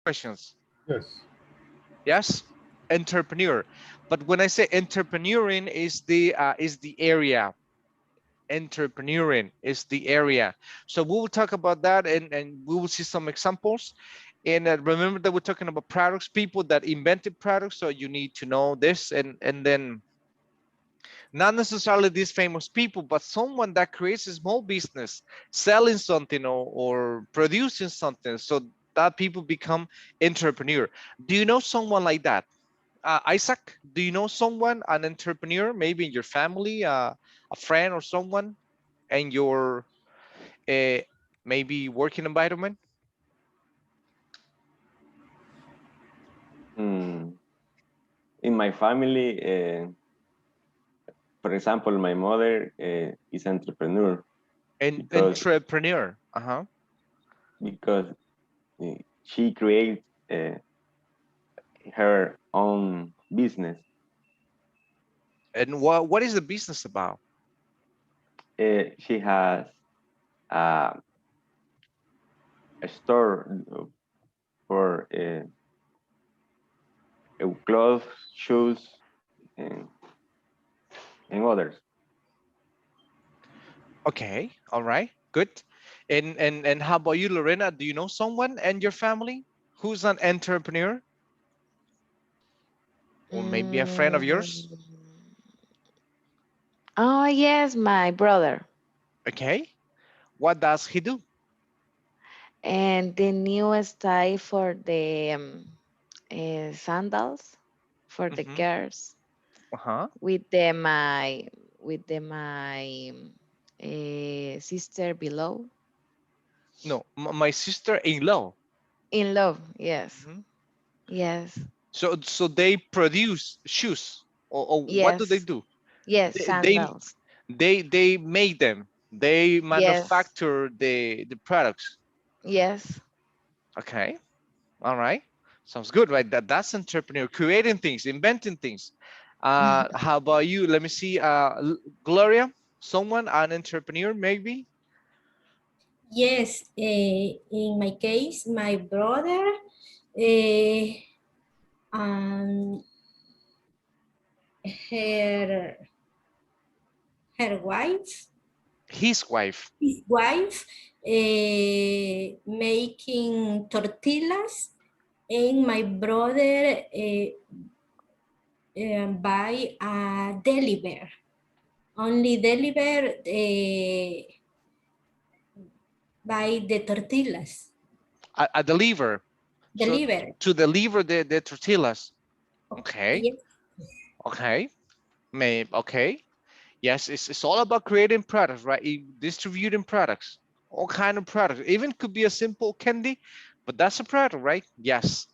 questions? Yes. Yes, entrepreneur. But when I say entrepreneuring is the area. Entrepreneuring is the area. So we will talk about that, and we will see some examples. And remember that we're talking about products, people that invented products. So you need to know this, and then not necessarily these famous people, but someone that creates a small business, selling something or producing something. So that people become entrepreneur. Do you know someone like that? Isaac, do you know someone, an entrepreneur, maybe in your family, a friend or someone, and your uh, maybe working environment? Mm, in my family, for example, my mother is entrepreneur An because entrepreneur. Uh-huh. because she creates her own business. And what is the business about? She has uh, a store for clothes, shoes, and, and others. Okay, all right, good. And how about you, Lorena? Do you know someone and your family who's an entrepreneur, or maybe a friend of yours? Mm, oh, yes, my brother. Okay, what does he do? And the new style for the sandals for the Mm-hmm. girls Uh-huh. with the my sister below. No, my sister-in-law. In love, yes. Mhm. Yes. So they produce shoes, or what do they Yes. do? Yes, They they sandals. they make them. They Yes. manufacture the products. Yes. Okay, all right, sounds good, right? That's entrepreneur, creating things, inventing things. How about you? Let me see. Gloria, someone, an entrepreneur, maybe. Yes, in my case, my brother uh, and her wife, His wife. his wife, making tortillas, and my brother buy a deliver, only deliver by the tortillas, A deliver. So deliver. to deliver the tortillas. Okay, Okay, yes, okay, okay. Yes, it's all about creating products, right? Distributing products, all kind of products. Even could be a simple candy, but that's a product, right? Yes.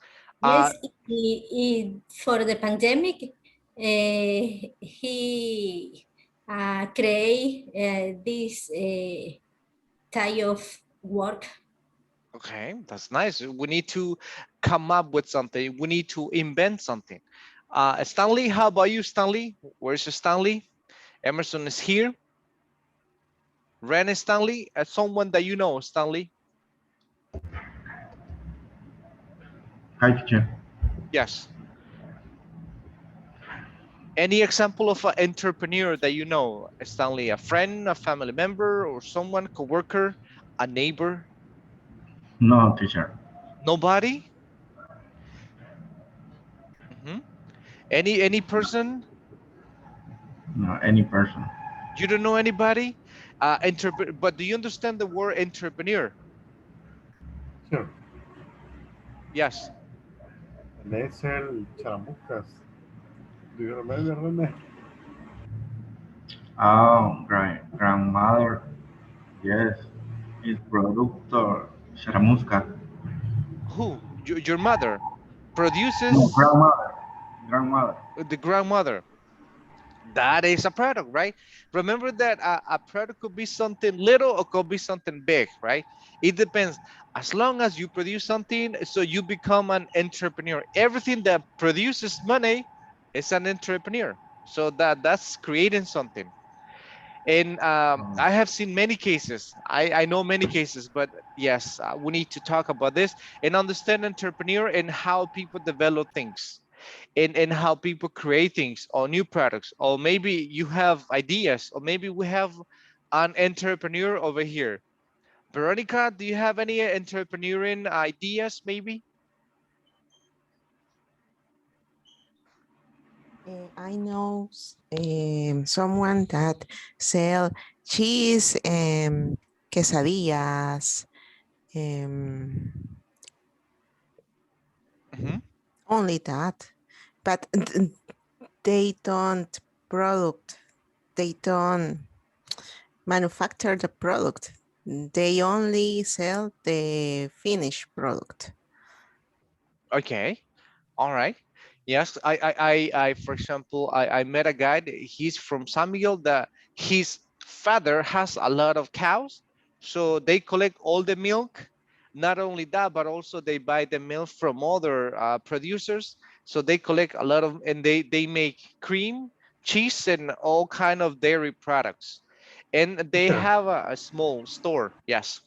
yes. For the pandemic, he create this type of work. Okay, that's nice. We need to come up with something. We need to invent something. Stanley, how about you, Stanley? Where's Stanley? Emerson is here. Ren is Stanley, someone that you know, Stanley. Hi, teacher. Yes. Any example of an entrepreneur that you know, Stanley? A friend, a family member, or someone, coworker, a neighbor? No, teacher. Nobody? Mhm. Any person? No, any person. You don't know anybody? But do you understand the word entrepreneur? Sure. Yes. And es el Charamuscas. Do you remember, Rene? Oh, grandmother. Yes, it's productor Sharamuska. Who? Your mother No, produces grandmother. Grandmother. the grandmother. That is a product, right? Remember that a product could be something little or could be something big, right? It depends. As long as you produce something, so you become an entrepreneur. Everything that produces money is an entrepreneur. So that's creating something. And Uh, I have seen many cases. I know many cases, but yes, we need to talk about this and understand entrepreneur and how people develop things and how people create things or new products. Or maybe you have ideas, or maybe we have an entrepreneur over here. Veronica, do you have any entrepreneuring ideas maybe? I know someone that sell cheese and quesadillas. Um, Hmm. only that, but they don't product. They don't manufacture the product. They only sell the finished product. Okay. All right. Yes, for example, I met a guy. He's from San Miguel. That his father has a lot of cows, so they collect all the milk. Not only that, but also they buy the milk from other producers. So they collect a lot of, and they make cream, cheese, and all kind of dairy products. And they teacher, have a small store. Yes.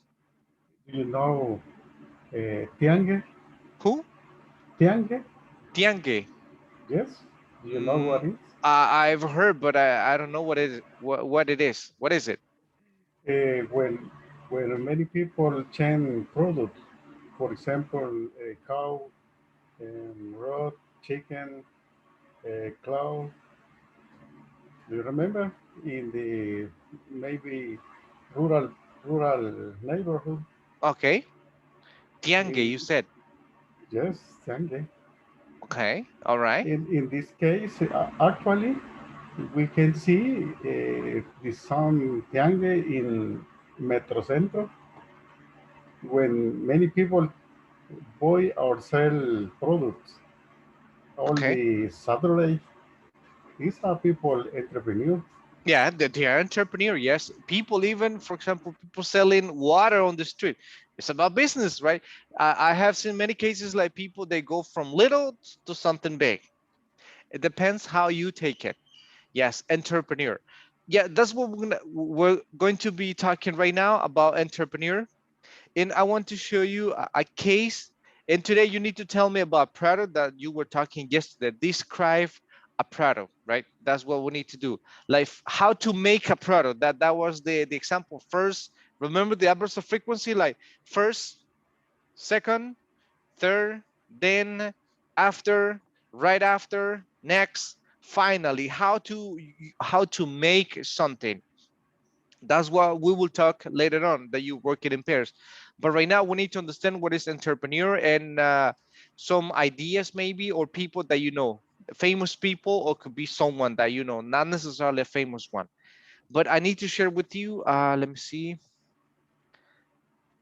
do you know tiangue? Who? Tiangue? Tiangue. Yes. Do you know Mm, what it is? I've heard, but I don't know what it is. What is it? When many people change products, for example, a cow, rat, chicken, cloud. Do you remember in the maybe rural rural neighborhood? Okay, tiangue. In, You said. yes, tiangue. Okay, all right. In this case, actually, we can see the some tiangue in Metrocentro when many people buy or sell products. All Okay. the Saturday, these are people entrepreneurs. Yeah, they are entrepreneur. Yes, people even, for example, people selling water on the street. It's about business, right? I have seen many cases like people they go from little to something big. It depends how you take it. Yes, entrepreneur. Yeah, that's what we're going to be talking right now about entrepreneur. And I want to show you a case. And today you need to tell me about product that you were talking yesterday. Describe a product, right? That's what we need to do. Like how to make a product. That was the example. First, remember the adversarial frequency, like first, second, third, then, after, right after, next, finally. How to make something. That's what we will talk later on, that you work it in pairs. But right now we need to understand what is entrepreneur and some ideas maybe, or people that you know, famous people, or could be someone that you know, not necessarily a famous one. But I need to share with you, let me see.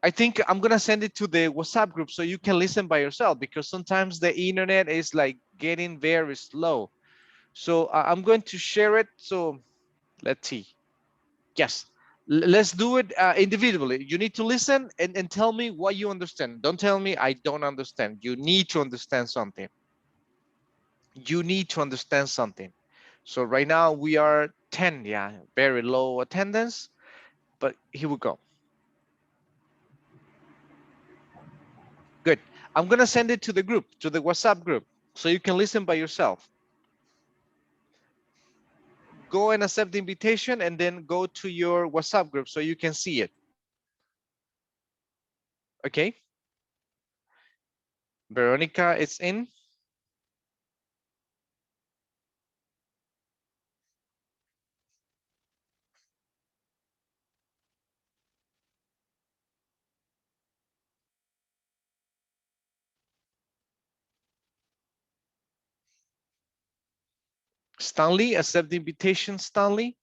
I think I'm gonna send it to the WhatsApp group so you can listen by yourself, because sometimes the internet is like getting very slow. So I'm going to share it. So let's see. Yes, let's do it individually. You need to listen and tell me what you understand. Don't tell me I don't understand. You need to understand something. You need to understand something. So right now we are 10, yeah, very low attendance, but here we go. Good. I'm gonna send it to the group, to the WhatsApp group, so you can listen by yourself. Go and accept the invitation and then go to your WhatsApp group so you can see it. Okay. Veronica is in. Stanley, accept the invitation, Stanley.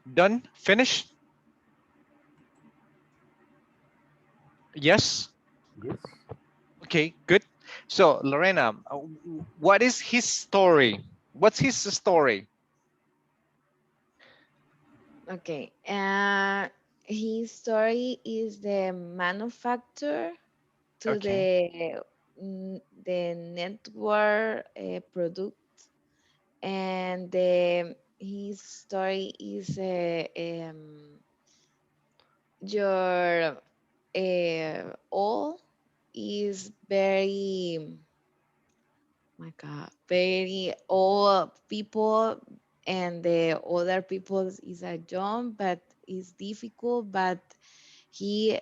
Done? Finished? Yes? Yes. Okay, good. So Lorena, what is his story? What's his story? Okay. His story is the manufacture to Okay. the network product, and his story is your all is very, my God, very old people, and the other people is a young, but it's difficult, but he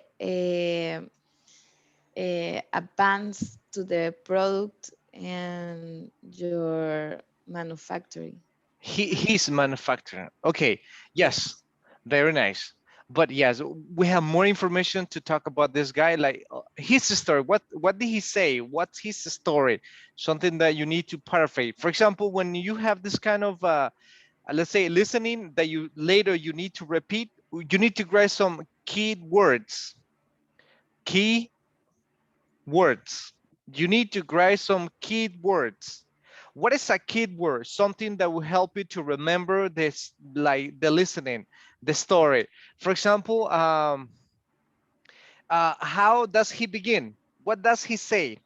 advance to the product and your manufacturing. He's manufacturer. Okay. Yes. Yes. Very nice. But yes, we have more information to talk about this guy. Like his story. What did he say? What's his story? Something that you need to paraphrase. For example, when you have this kind of let's say listening that you later you need to repeat, you need to grab some key words. Key words. You need to grab some key words. What is a key word? Something that will help you to remember this, like the listening, the story. For example, how does he begin? What does he say?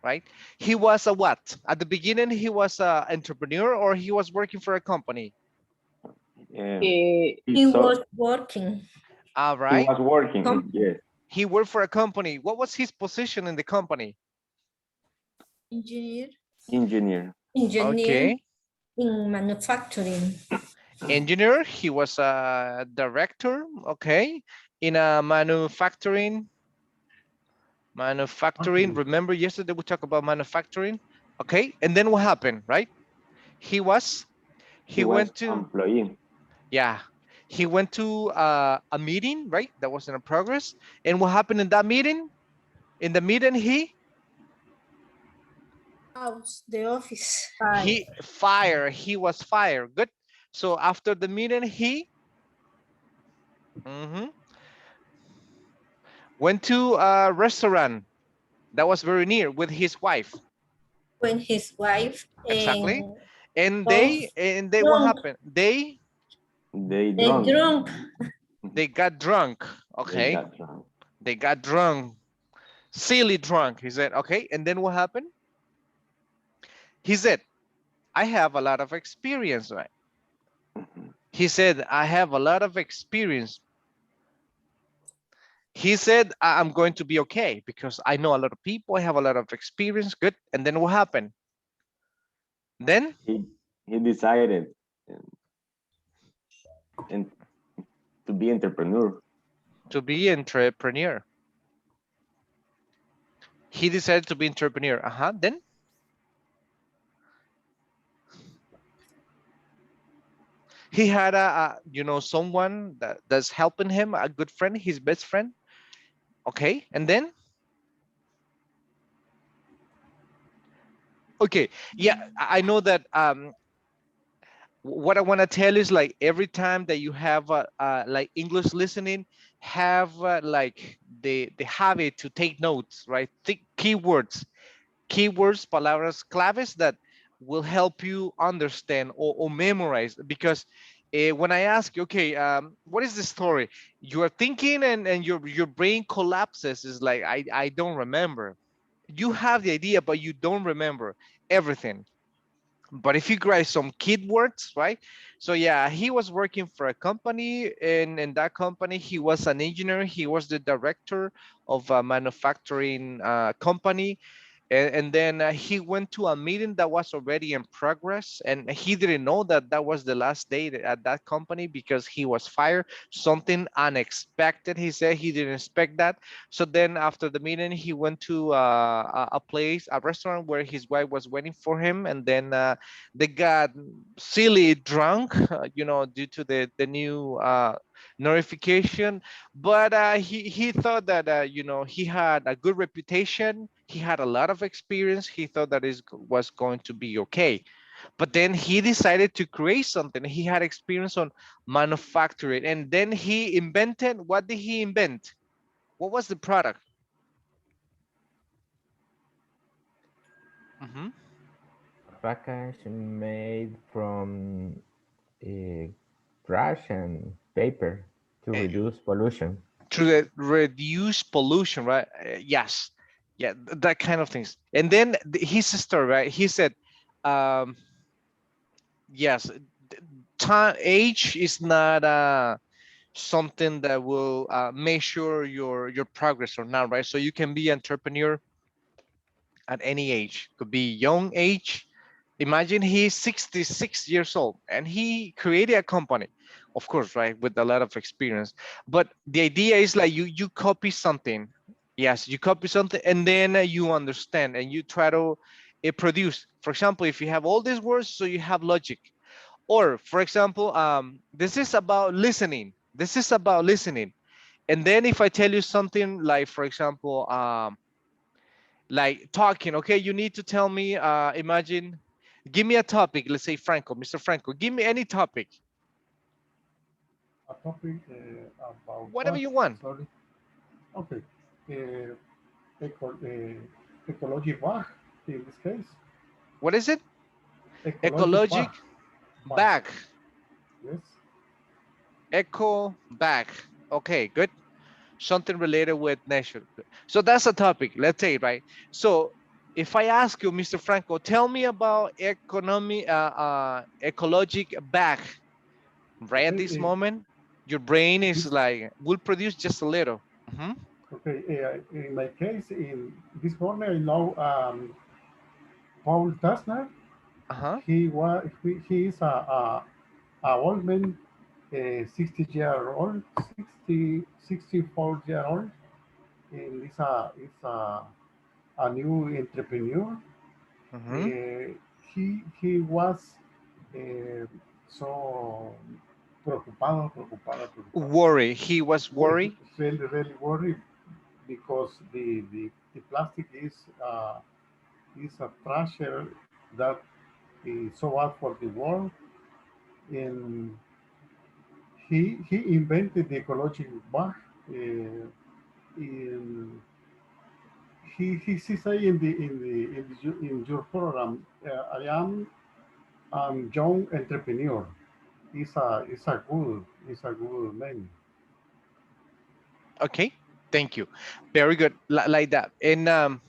Right? He was a what? At the beginning, he was an entrepreneur or he was working for a company. He He saw was working. All he right. was working. Com- Yes, He worked for a company. What was his position in the company? engineer. engineer. Engineer Okay. in manufacturing. Engineer. He was a director. Okay. In a manufacturing. Remember yesterday we talked about manufacturing. Okay. And then what happened, right? He was, He he was went to, employee. yeah, he went to a meeting, right? That was in progress. And what happened in that meeting? In the meeting, House, the office. he was fired. Good. So after the meeting, he mhm, went to a restaurant that was very near with his wife. When his wife Exactly. and And both they what drunk. happened? They They drunk. drunk. They got drunk. They Okay. got drunk. They got drunk. Silly drunk. He said, okay. And then what happened? He said, I have a lot of experience, right? Mhm. He said, I have a lot of experience. He said, I'm going to be okay because I know a lot of people. I have a lot of experience. Good. And then what happened? Then He decided um, and to be entrepreneur. to be entrepreneur. He decided to be entrepreneur. Then he had someone that's helping him, a good friend, his best friend. Okay. And then, okay. Yeah, I know that what I want to tell is like every time that you have like English listening, have like the habit to take notes, right? Think keywords, palabras claves that will help you understand or memorize. Because when I ask you, okay, what is the story? You are thinking and your brain collapses. Is like I don't remember. You have the idea, but you don't remember everything. But if you grab some keywords, right? So yeah, he was working for a company, and in that company, he was an engineer. He was the director of a manufacturing company, and then he went to a meeting that was already in progress, and he didn't know that that was the last day at that company because he was fired. Something unexpected, he said. He didn't expect that. So then after the meeting, he went to a place, a restaurant where his wife was waiting for him, and then they got silly drunk, due to the new notification. But he thought that he had a good reputation. He had a lot of experience. He thought that it was going to be okay. but then he decided to create something. He had experience on manufacturing, and then he invented. What did he invent? What was the product? Mhm. Package made from trash and paper to Eh, reduce pollution. To reduce pollution, right? Yes, yeah, that kind of things. And then his sister, right? He said, um, yes, time age is not something that will measure your progress or not, right? So you can be entrepreneur at any age. Could be young age. Imagine he's 66 years old and he created a company, of course, right, with a lot of experience. But the idea is like you copy something. Yes, you copy something and then you understand and you try to produce. For example, if you have all these words, so you have logic. Or for example, this is about listening. This is about listening. And then if I tell you something like, for example, like talking, okay, you need to tell me, imagine, give me a topic. Let's say Franco, Mr. Franco, give me any topic, A topic about whatever what? you want. Sorry. Okay. Ecology bug in this case. What is it? Ecology bug. Ecologic Bug. bag, Yes. eco bag. Okay, good. Something related with nature. So that's a topic. Let's say, right? So if I ask you, Mr. Franco, tell me about ecologic bag, right at Okay. this moment, your brain is This. like, will produce just a little. Mhm. Okay. In my case, in this morning, I know Paul Tasner. Uh-huh. He is a old man, 60-year old, 64-year old, and a new entrepreneur. Mhm. Uh, he was so preocupado, Worry. He was worried. really worried because the plastic is a treasure that is so bad for the world, and he invented the ecological bag. In, he say in your program, I am young entrepreneur. Is a good name. Okay. Thank you. Very good. Like that. And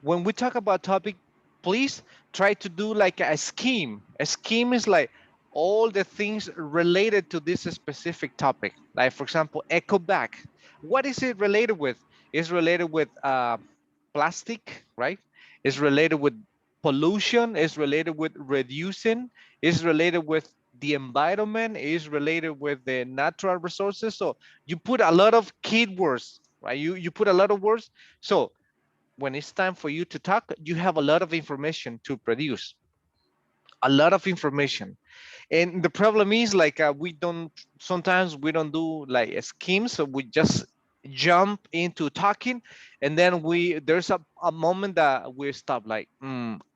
when we talk about topic, please try to do like a scheme. A scheme is like all the things related to this specific topic. Like for example, eco bag. What is it related with? It's related with plastic, right? It's related with pollution. It's related with reducing. It's related with the environment. Is related with the natural resources. So you put a lot of keywords, right? You put a lot of words. So when it's time for you to talk, you have a lot of information to produce, a lot of information. And the problem is like sometimes we don't do like a scheme, so we just jump into talking, and then there's a moment that we stop like,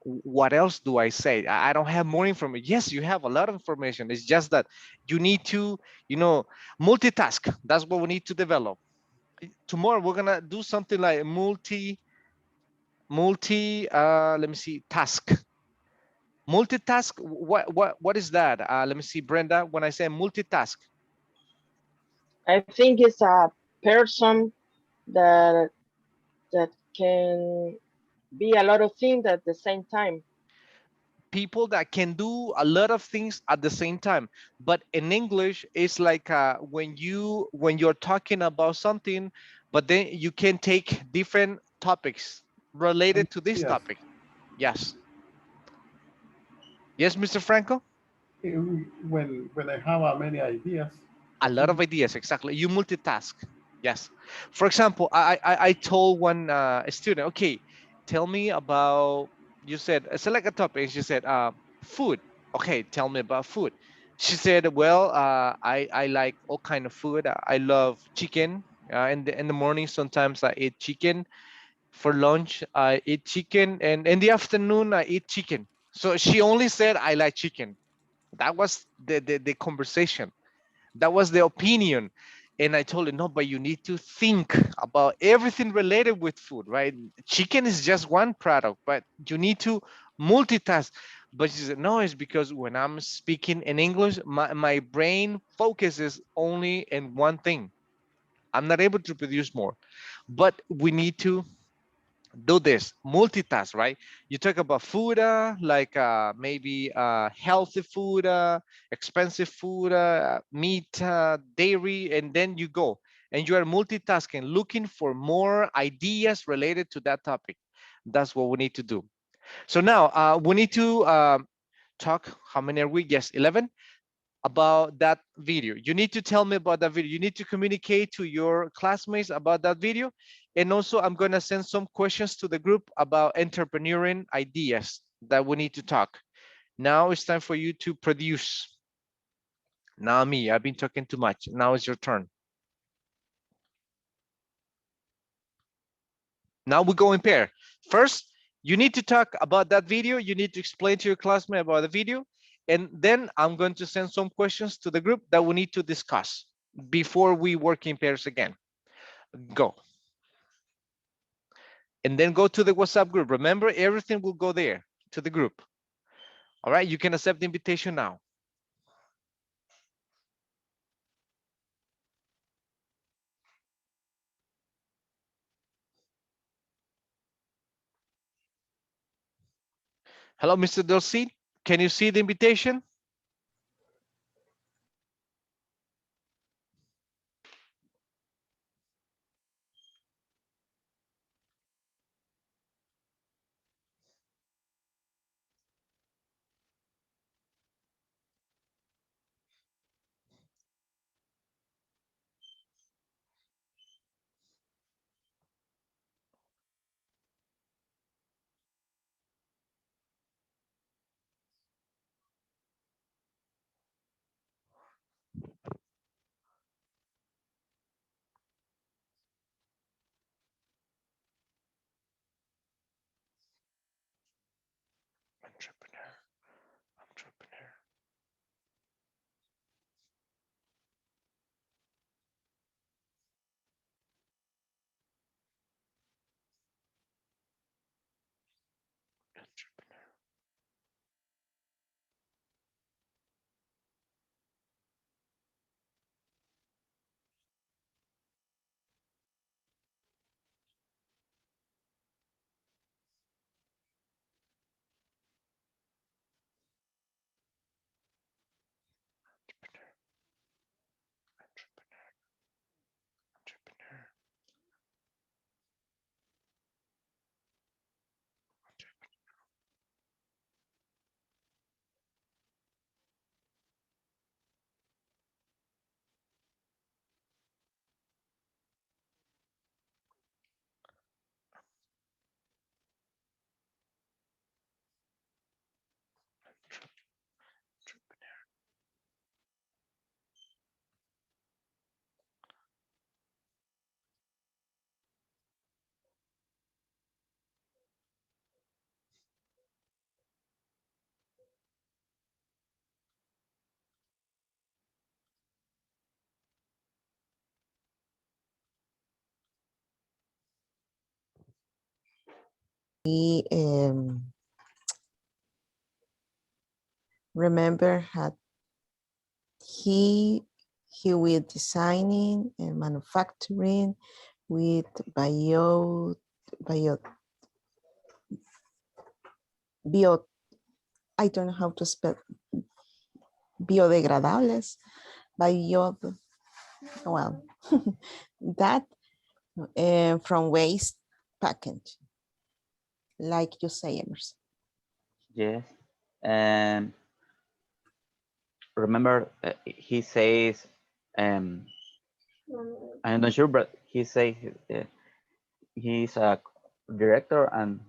what else do I say? I don't have more information. Yes, you have a lot of information. It's just that you need to, you know, multitask. That's what we need to develop. Tomorrow we're gonna do something like let me see, task. Multitask, what is that? Let me see, Brenda, when I say multitask. I think it's a person that that can be a lot of things at the same time. People that can do a lot of things at the same time. But in English, it's like when you're talking about something, but then you can take different topics related to this Yes. topic. Yes. Yes, Mr. Franco? Eh, when I have many ideas, A lot of ideas, exactly. You multitask. Yes. For example, I told one student, okay, tell me about, you said, select a topic. And she said, food. Okay, tell me about food. She said, well, I like all kind of food. I love chicken. In the morning, sometimes I eat chicken. For lunch, I eat chicken. And in the afternoon, I eat chicken. So she only said, I like chicken. That was the conversation. That was the opinion. And I told her, no, but you need to think about everything related with food, right? Chicken is just one product, but you need to multitask. But she said, no, it's because when I'm speaking in English, my brain focuses only in one thing. I'm not able to produce more. But we need to do this multitask, right? You talk about food, like maybe healthy food, expensive food, meat, dairy, and then you go and you are multitasking, looking for more ideas related to that topic. That's what we need to do. So now we need to talk. How many are we? Yes, 11. About that video. You need to tell me about that video. You need to communicate to your classmates about that video. And also I'm going to send some questions to the group about entrepreneuring ideas that we need to talk. Now it's time for you to produce. Now me, I've been talking too much. Now it's your turn. Now we go in pair. First, you need to talk about that video. You need to explain to your classmate about the video. And then I'm going to send some questions to the group that we need to discuss before we work in pairs again. Go. And then go to the WhatsApp group. Remember, everything will go there to the group. All right, you can accept the invitation now. Hello, Mr. Delcy. Can you see the invitation? Entrepreneur, entrepreneur. We remember how he will designing and manufacturing with bio I don't know how to spell biodegradables, bio well that from waste package, like you say, Emerson. Yes. And remember, he says, I'm not sure, but he says he's a director and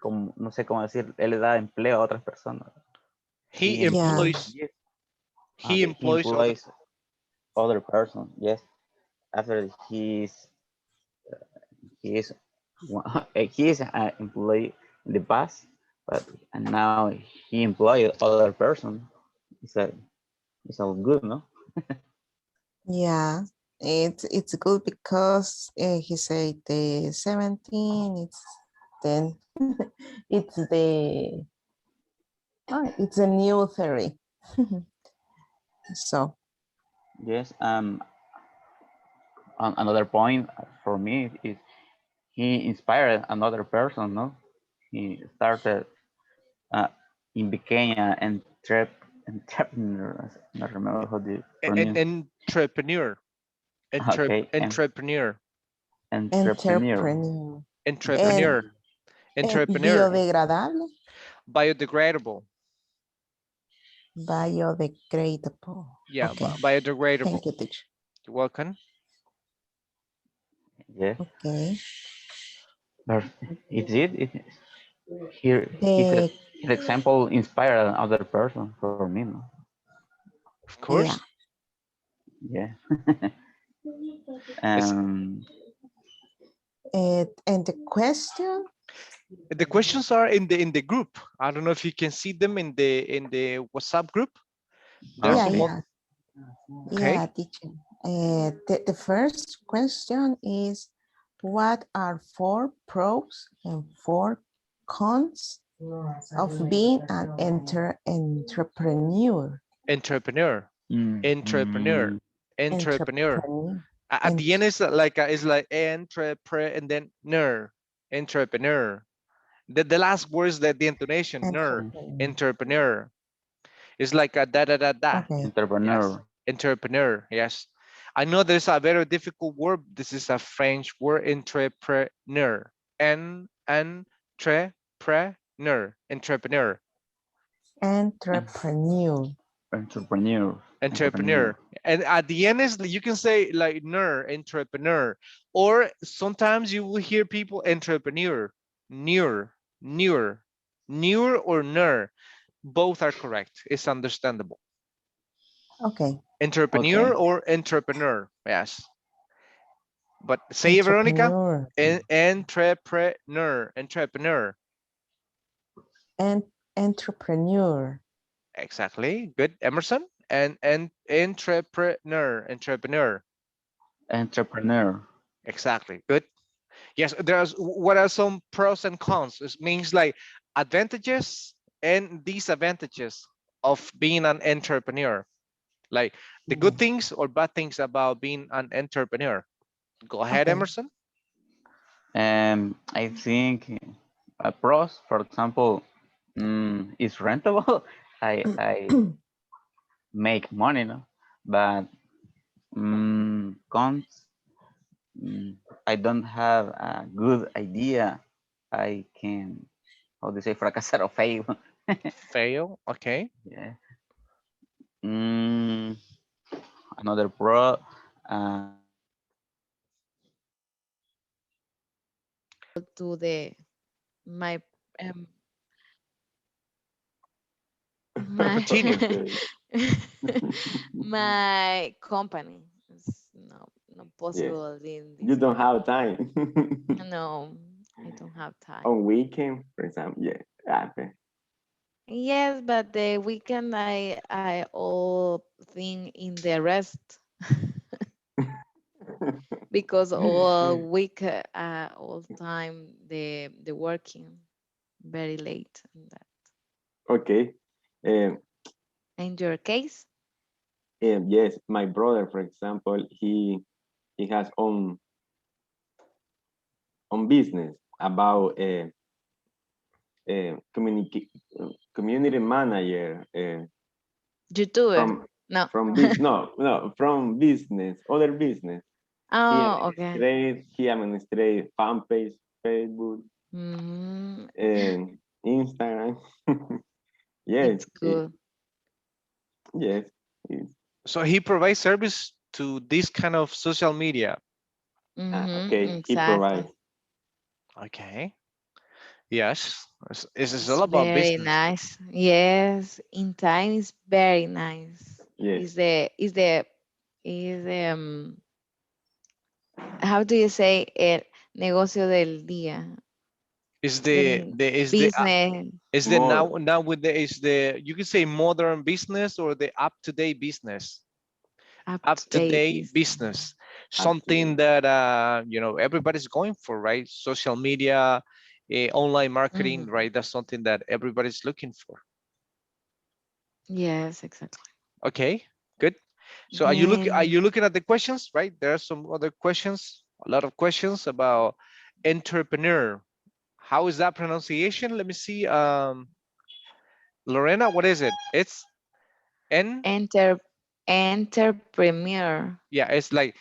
como, no sé cómo decir, él le da empleo a otras personas. He Yeah. employs. Yes. He Okay, he employs other. employs other person. Yes. After he is he is an employee in the past, but and now he employed other person. It's a, it's all good, no? Yeah, it's good because he said the 17. It's then it's the it's a new theory. So Yes. Another point for me is he inspired another person, no? He started, uh, he became an entrepreneur. I don't remember how to An pronounce. entrepreneur. Okay, and Entrepreneur. entrepreneur. entrepreneur and Entrepreneur. Entrepreneur. biodegradable, Biodegradable. biodegradable. Yeah, Okay, biodegradable. thank you, teacher. You're welcome. Yeah, Okay, but it's it. Here, the his example inspired another person for me, no? Of yeah, course. Yeah. It's, and the question, the questions are in the group. I don't know if you can see them in the WhatsApp group. There's yeah, a Okay. more. yeah, Okay. yeah, teacher. The first question is, what are 4 pros and 4 cons of being an entrepreneur? Entrepreneur. Entrepreneur. Mm, Entrepreneur. Entrepreneur. At the end is like entrepreneur and then ner. Entrepreneur. The last words that the intonation ner. Entrepreneur. Entrepreneur. It's like a da da da da. Okay. Yes. entrepreneur. Entrepreneur. Yes. I know there's a very difficult word. This is a French word. Entrepreneur. Entrepreneur. Entrepreneur. Entrepreneur. Entrepreneur. Entrepreneur. And at the end is you can say like ner, entrepreneur, or sometimes you will hear people entrepreneur, newer, newer or ner. Both are correct. It's understandable. Okay. Entrepreneur Okay. or entrepreneur. Yes. But say it, Veronica. Entrepreneur. Entrepreneur. And entrepreneur. Exactly. Good. Emerson. And entrepreneur. Entrepreneur. Exactly. Good. Yes, there's what are some pros and cons? It means like advantages and disadvantages of being an entrepreneur. Like the good things or bad things about being an entrepreneur. Go ahead, Okay. Emerson. I think pros, for example, is rentable. I make money, no? But cons, I don't have a good idea. I can, how do you say, fracasar o fail. Fail. Okay. Yeah. Mm, another pro. To the my um my Continue. Okay. my company is not Yes. possible in You this don't moment. have time. No, I don't have time. On weekend, for example. Yeah. Okay. Yes, but the weekend I all think in the rest because all week all time the working very late and that. Okay. Um, In your case, yes, my brother, for example, he has on business about community community manager YouTuber? from No. from business, other business. Oh, okay. He administrate fan page, Facebook, Mm, and Instagram. Yes, it's good. yes. It's, So he provides service to this kind of social media. okay, he Exactly. provides. Okay. Yes. It's It's all about very business. nice. Yes, in time is very nice. Yes. Is the how do you say el negocio del día? Is the business, is the now with the is the you can say modern business or the up to date business? Up to update date business. business, something that you know everybody's going for, right? Social media, online marketing, Mhm. right? That's something that everybody's looking for. Yes, exactly. Okay, good. So are Then you looking at the questions, right? There are some other questions, a lot of questions about entrepreneur. How is that pronunciation? Let me see. Lorena, what is it? It's N. enter entrepreneur. Yeah, it's like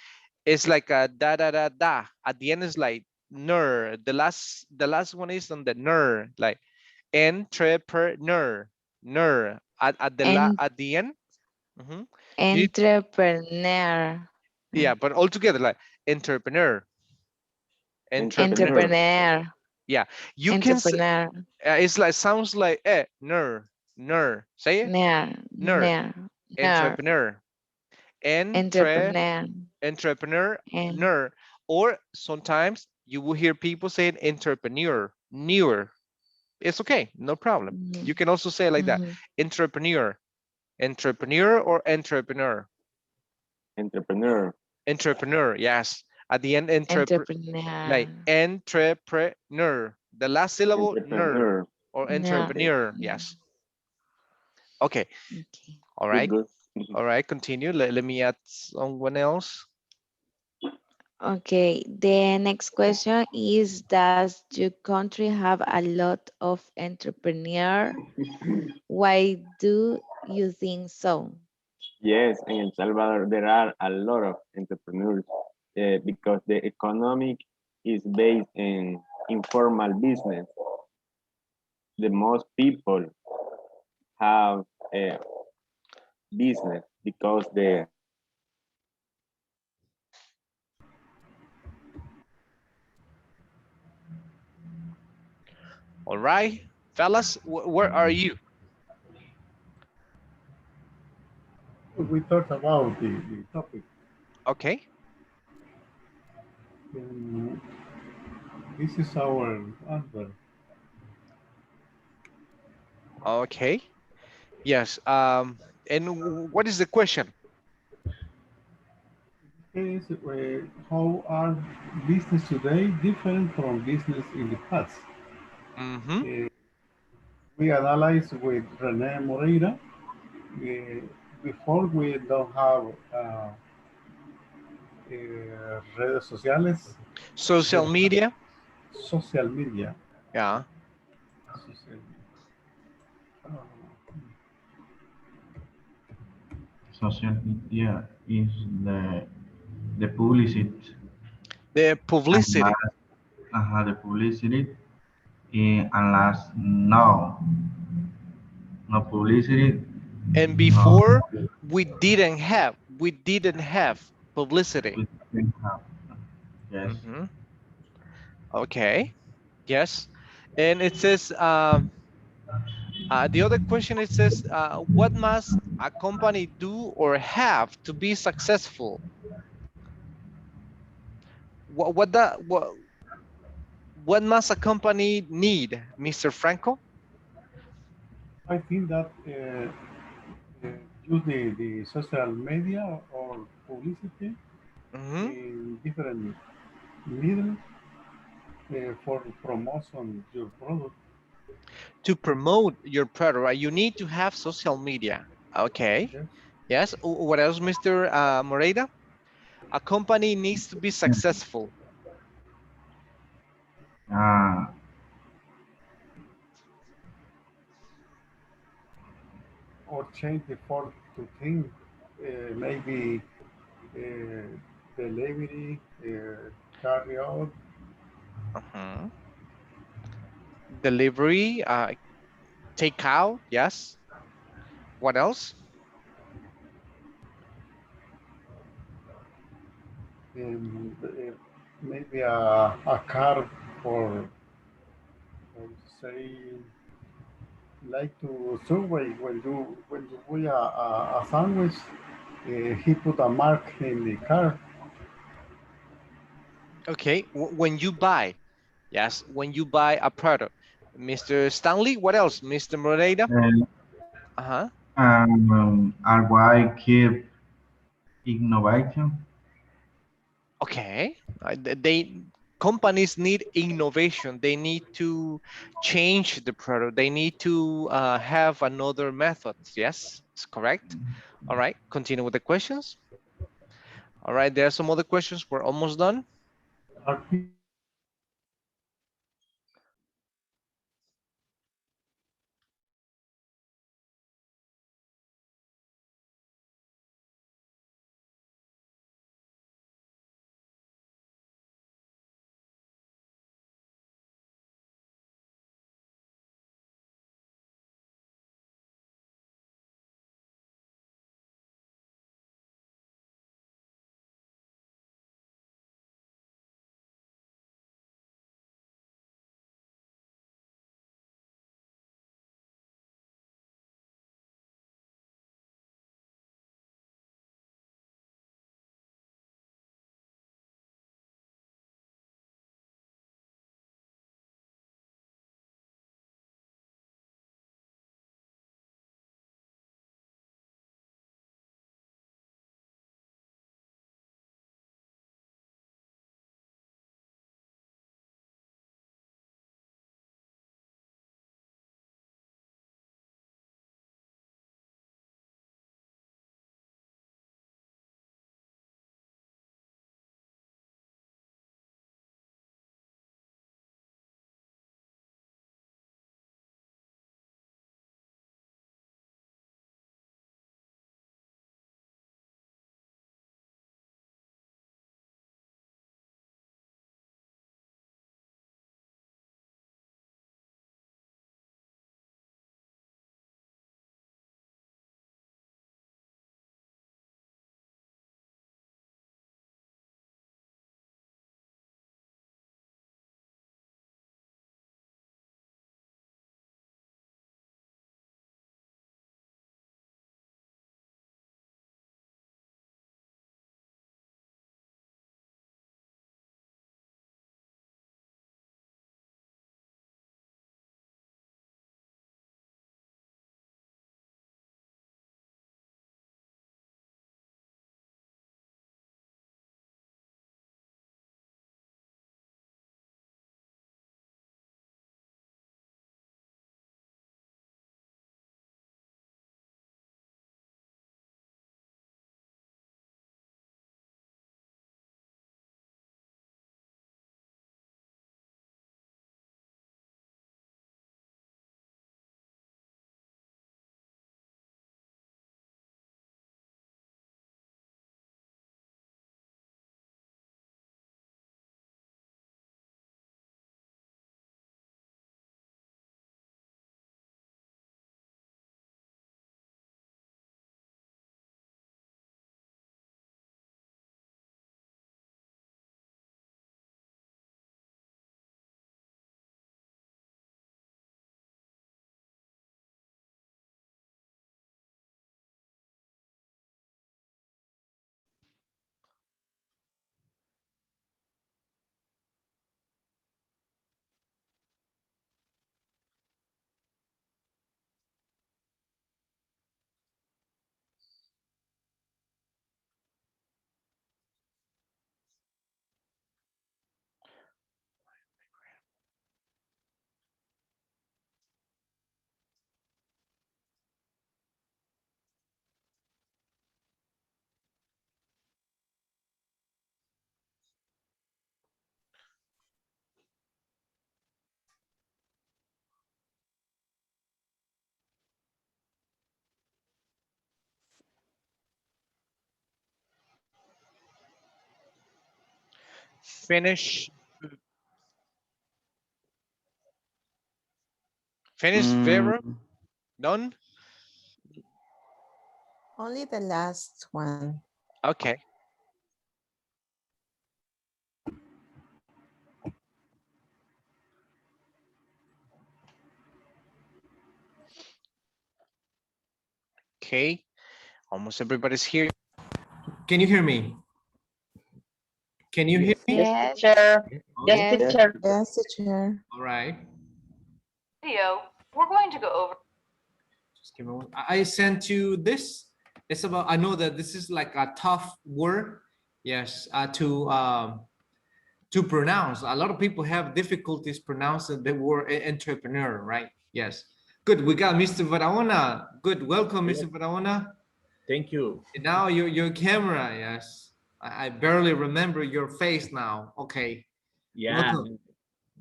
a da da da da. At the end is like ner. The last one is on the ner, like entrepreneur. Ner. En At the end. Mhm. You entrepreneur. yeah, but all together like entrepreneur. Entrepreneur. Entrepreneur. Entrepreneur. Yeah, you can say Entrepreneur. it's like sounds like ner ner. Say it Ner. ner. Ner. Ner. Entrepreneur. Entre Entrepreneur. entrepreneur And ner. Or sometimes you will hear people saying entrepreneur newer. It's okay, no problem. You mhm, can also say it like that. mhm. Entrepreneur. Entrepreneur or entrepreneur. Entrepreneur. Entrepreneur, yes. At the end, like Entrepreneur. entrepreneur. The last syllable, ner, Entrepreneur. or Ner. Okay. entrepreneur, yes. Okay, Okay. all Good, right. good. All right, continue. Let me add someone else. Okay. The next question is, does your country have a lot of entrepreneur? Why do you think so? Yes, in El Salvador, there are a lot of entrepreneurs because the economic is based in informal business. The most people have a business because the All right, fellas, where are you? We talked about the topic. Okay, Um, this is our answer. okay, yes. And what is the question? Is how are business today different from business in the past? Mm-hmm. Uh, we analyze with Rene Moreira. Before we don't have redes sociales, Social there media. social media. Yeah. Social media. Social media is the publicity The publicity. unless the publicity unless no publicity And no before we didn't have publicity. we can have yes Mm-hmm. Okay. Yes. And it says the other question, it says what must a company do or have to be successful? What must a company need, Mr. Franco? I think that uh, use the social media or publicity Hmm. in different middle for promotion your product. To promote your product, right? You need to have social media. Okay. Yes. Yes. What else, Mr. Moreira? A company needs to be successful. uh, Or change the form to think maybe uh, delivery, carry out, Mhm. Delivery, takeout. Yes. What else? maybe a car for say like to Subway when you buy a sandwich, he put a mark in the car. Okay. When you buy, Yes, when you buy a product. Mr. Stanley, what else? Mr. Moreira? Uh, Uh-huh. are why keep innovation? Okay. They companies need innovation. They need to change the product. They need to have another method. Yes, it's correct. All right, continue with the questions. All right, there are some other questions. We're almost done. Are people Finish. Finish. Vera. Mm, Done. Only the last one. Okay. Okay. Almost everybody's here. Can you hear me? Can you hear me? Yes. Teacher. Yes, Yes. teacher. Yes, teacher. All right. Video, we're going to go over. Just give me one. I sent you this. It's about, I know that this is like a tough word. Yes, to pronounce. A lot of people have difficulties pronouncing the word entrepreneur, right? Yes. Good. We got Mr. Barahona. Good. Welcome, Mr. Barahona. Thank you. And now your camera. Yes. I barely remember your face now. Okay. Yeah. Welcome.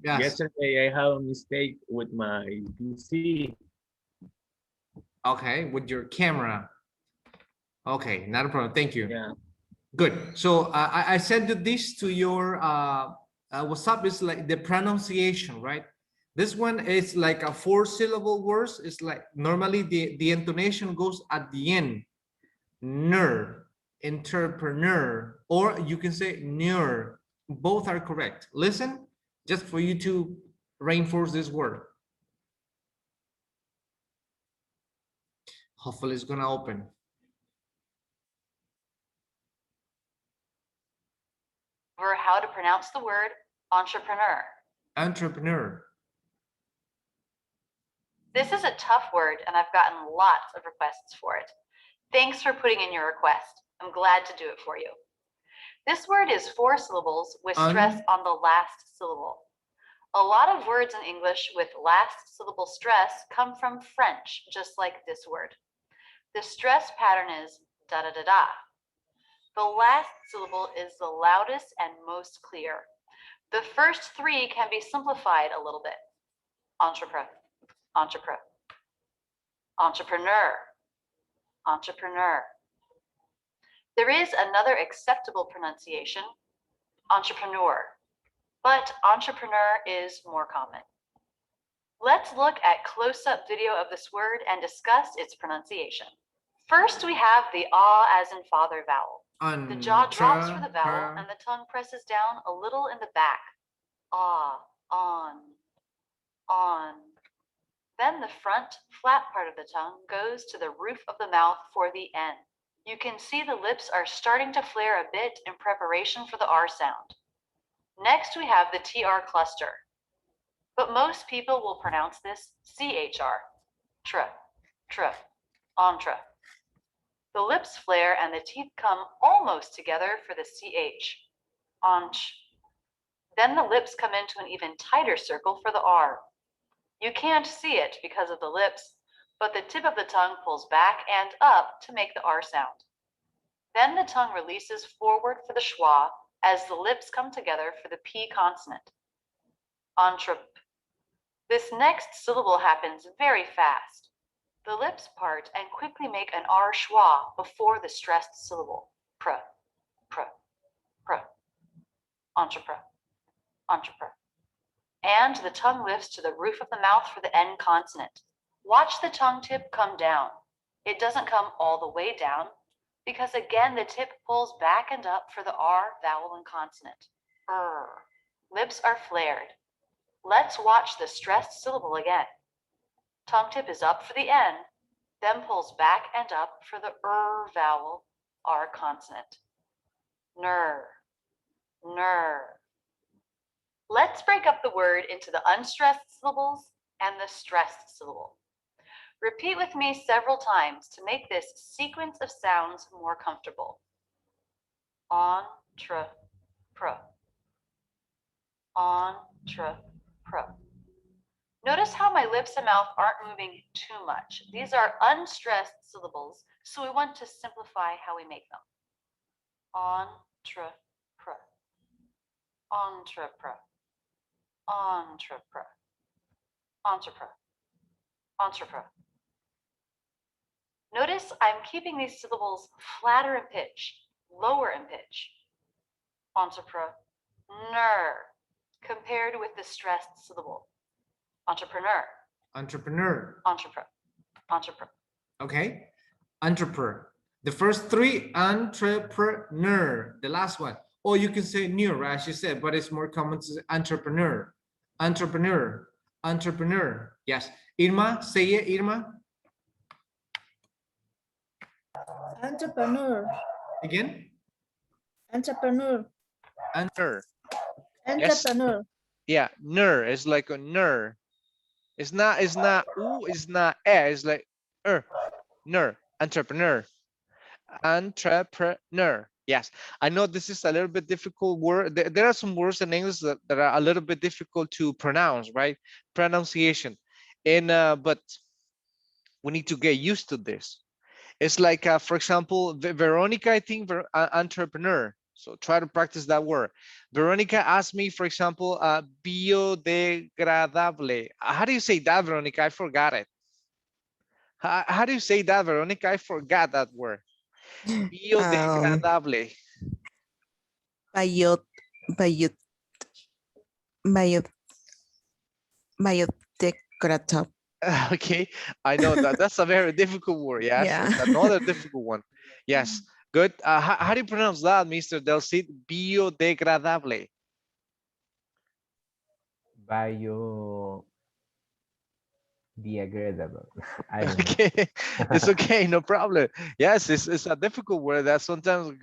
Yes. Yesterday I have a mistake with my PC. Okay, with your camera. Okay, not a problem. Thank you. Yeah. Good. So I sent this to your WhatsApp. Is like the pronunciation, right? This one is like a 4-syllable words. It's like normally the intonation goes at the end. Ner, entrepreneur, or you can say ner. Both are correct. Listen, just for you to reinforce this word. Hopefully it's gonna open. Over how to pronounce the word entrepreneur. Entrepreneur. This is a tough word, and I've gotten lots of requests for it. Thanks for putting in your request. I'm glad to do it for you. This word is 4 syllables with stress on the last syllable. A lot of words in English with last syllable stress come from French, just like this word. The stress pattern is da-da-da-da. The last syllable is the loudest and most clear. The first 3 can be simplified a little bit. Entrepreneur, entrepreneur, entrepreneur, entrepreneur. There is another acceptable pronunciation, entrepreneur, but entrepreneur is more common. Let's look at close-up video of this word and discuss its pronunciation. First, we have the ah as in father vowel. The jaw drops for the vowel and the tongue presses down a little in the back. Ah, on. Then the front, flat part of the tongue goes to the roof of the mouth for the N. You can see the lips are starting to flare a bit in preparation for the R sound. Next, we have the TR cluster, but most people will pronounce this CHR, tr, entre. The lips flare and the teeth come almost together for the CH, onch. Then the lips come into an even tighter circle for the R. You can't see it because of the lips, but the tip of the tongue pulls back and up to make the R sound. Then the tongue releases forward for the schwa as the lips come together for the P consonant. Entrep. This next syllable happens very fast. The lips part and quickly make an R schwa before the stressed syllable. Pr. Entrepreneur. Entrepreneur. And the tongue lifts to the roof of the mouth for the N consonant. Watch the tongue tip come down. It doesn't come all the way down because again the tip pulls back and up for the R vowel and consonant. Lips are flared. Let's watch the stressed syllable again. Tongue tip is up for the N, then pulls back and up for the vowel, R consonant. Ner. Let's break up the word into the unstressed syllables and the stressed syllable. Repeat with me several times to make this sequence of sounds more comfortable. Entre, pro. Entre, pro. Notice how my lips and mouth aren't moving too much. These are unstressed syllables, so we want to simplify how we make them. Entre, pro. Entrepreneur, entrepreneur, entrepreneur, entrepreneur. Notice I'm keeping these syllables flatter in pitch, lower in pitch. Entrepreneur, compared with the stressed syllable. Entrepreneur. Entrepreneur. Entrepreneur. Entrepreneur. Okay. Entrepreneur. The first 3, entrepreneur. The last one. Or you can say new, right? As you said, but it's more common to say entrepreneur. Entrepreneur. Entrepreneur. Yes. Irma, say it, Irma. Entrepreneur. Again? Entrepreneur. Ner. Yes. Entrepreneur. Yeah, ner. It's like a ner. It's not u, it's not e, it's like ner. Entrepreneur. Entrepreneur. Yes, I know this is a little bit difficult word. There are some words in English that are a little bit difficult to pronounce, right? Pronunciation. And but we need to get used to this. It's like, for example, Veronica, I think, entrepreneur. So try to practice that word. Veronica asked me, for example, biodegradable. How do you say that, Veronica? I forgot it. How do you say that, Veronica? I forgot that word. Um, Biodegradable. biot, biot, biot, biodegradable. Okay, I know that that's a very difficult word. Yes, Yeah. it's another difficult one. Yes, good. How do you pronounce that, Mr. Delcid? Biodegradable. Biodegradable. I don't know. Okay, it's okay, no problem. Yes, it's a difficult word that sometimes,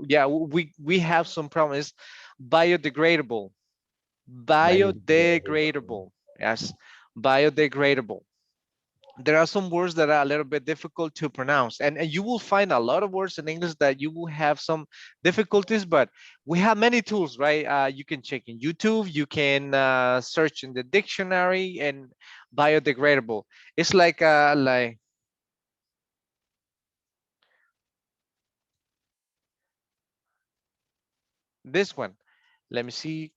yeah, we have some problems. Biodegradable, Biodegradable. biodegradable. Yes, biodegradable. There are some words that are a little bit difficult to pronounce, and you will find a lot of words in English that you will have some difficulties, but we have many tools, right? You can check in YouTube, you can search in the dictionary, and biodegradable. It's like this one. Let me see.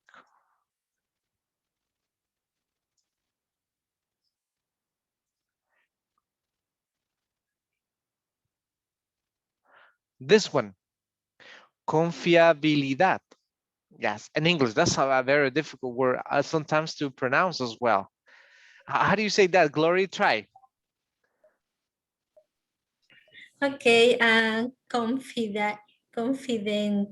This one, confiabilidad. Yes, in English, that's a very difficult word sometimes to pronounce as well. How do you say that, Glory? Try. Okay, and confidentiality.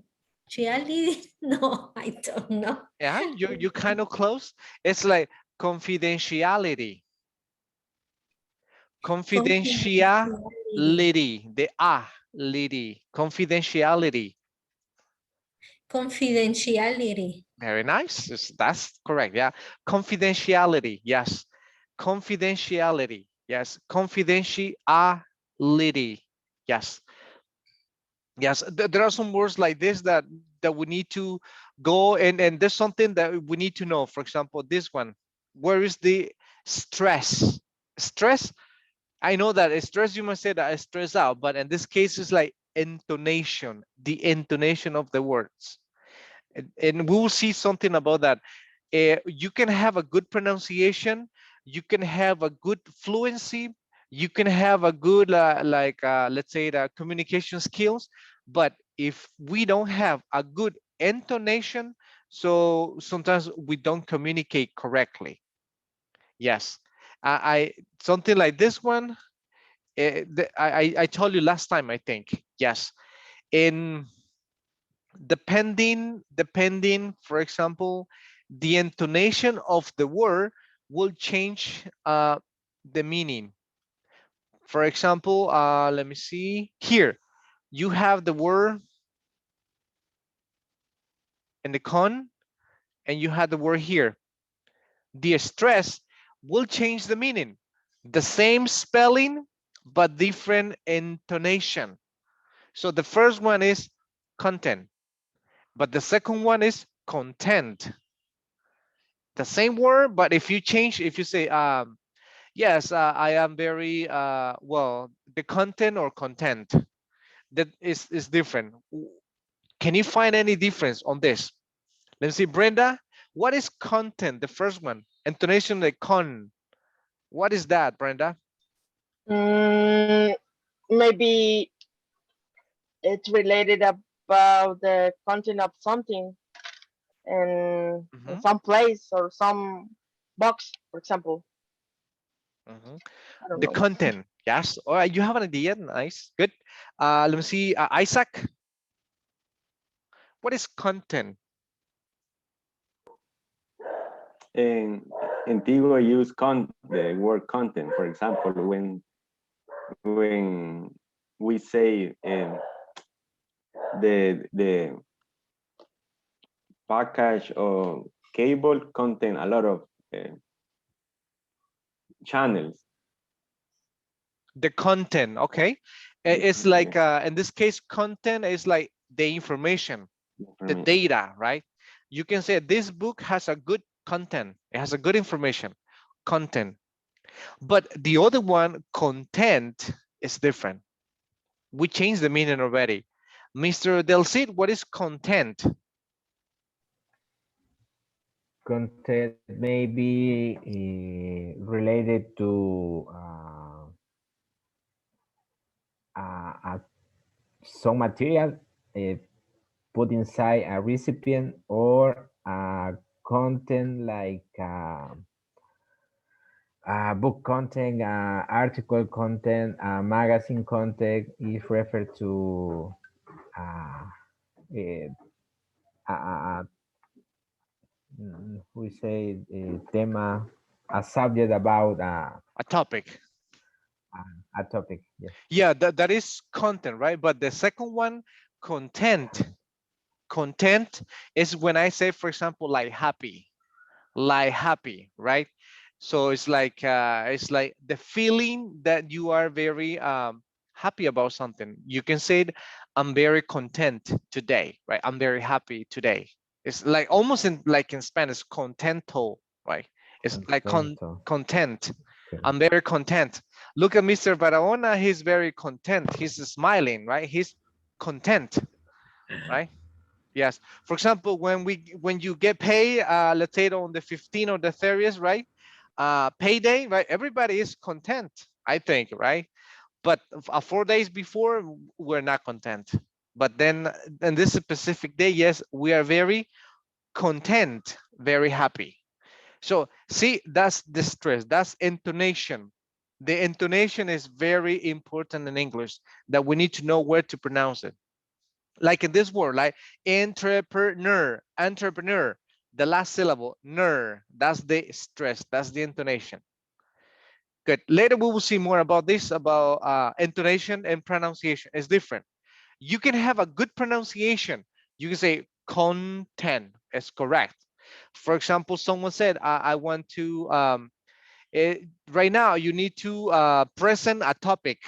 No, I don't know. Yeah, you kind of close. It's like confidentiality. Confidentiality. Confidentiality. The lady. Confidentiality. Confidentiality. Very nice. That's correct. Yeah. Confidentiality. Yes. Confidentiality. Yes. Confidentiality. Yes. Yes. There are some words like this that we need to go and there's something that we need to know. For example, this one. Where is the stress? Stress. I know that stress, you must say that I stress out, but in this case, it's like intonation, the intonation of the words. And we will see something about that. You can have a good pronunciation, you can have a good fluency, you can have a good, let's say, the communication skills, but if we don't have a good intonation, so sometimes we don't communicate correctly. Yes. I something like this one, I told you last time, I think. Yes. In depending, for example, the intonation of the word will change the meaning. For example, let me see here. You have the word in the con, and you have the word here. The stress will change the meaning. The same spelling, but different intonation. So the first one is content, but the second one is content. The same word, but if you change, if you say, yes, I am very, well, the content or content, that is different. Can you find any difference on this? Let's see, Brenda, what is content? The first one, intonation like con. What is that, Brenda? Maybe it's related about the content of something in some place or some box, for example. I don't The know. content, yes. All right, you have an idea, nice, good. Let me see, Isaac, what is content? In Tigo use the word content, for example, when we say the package or cable contain a lot of channels. The content, okay. It's like in this case, content is like the information, the data, right? You can say this book has a good content, it has a good information, content. But the other one, content, is different. We changed the meaning already. Mr. Del Cid, what is content? Content may be related to some material put inside a recipient, or content like book content, article content, magazine content is referred to eh, we say tema, a subject about a topic. A topic, yes. Yeah, that is content, right? But the second one, content. Content is when I say, for example, like happy, right? So it's like the feeling that you are very happy about something. You can say it, I'm very content today, right? I'm very happy today. It's like almost in Spanish, contento, right? It's like content. Okay. I'm very content. Look at Mr. Barahona, he's very content. He's smiling, right? He's content, right? Yes. For example, when you get paid, let's say on the 15th or the 30th, right? Payday, right? Everybody is content, I think, right? But 4 days before, we're not content. But then in this specific day, yes, we are very content, very happy. So see, that's the stress, that's intonation. The intonation is very important in English, that we need to know where to pronounce it. Like in this word, like entrepreneur, the last syllable, ner, that's the stress, that's the intonation. Good. Later we will see more about this, about intonation and pronunciation. It's different. You can have a good pronunciation. You can say content is correct. For example, someone said, I want to, right now you need to present a topic.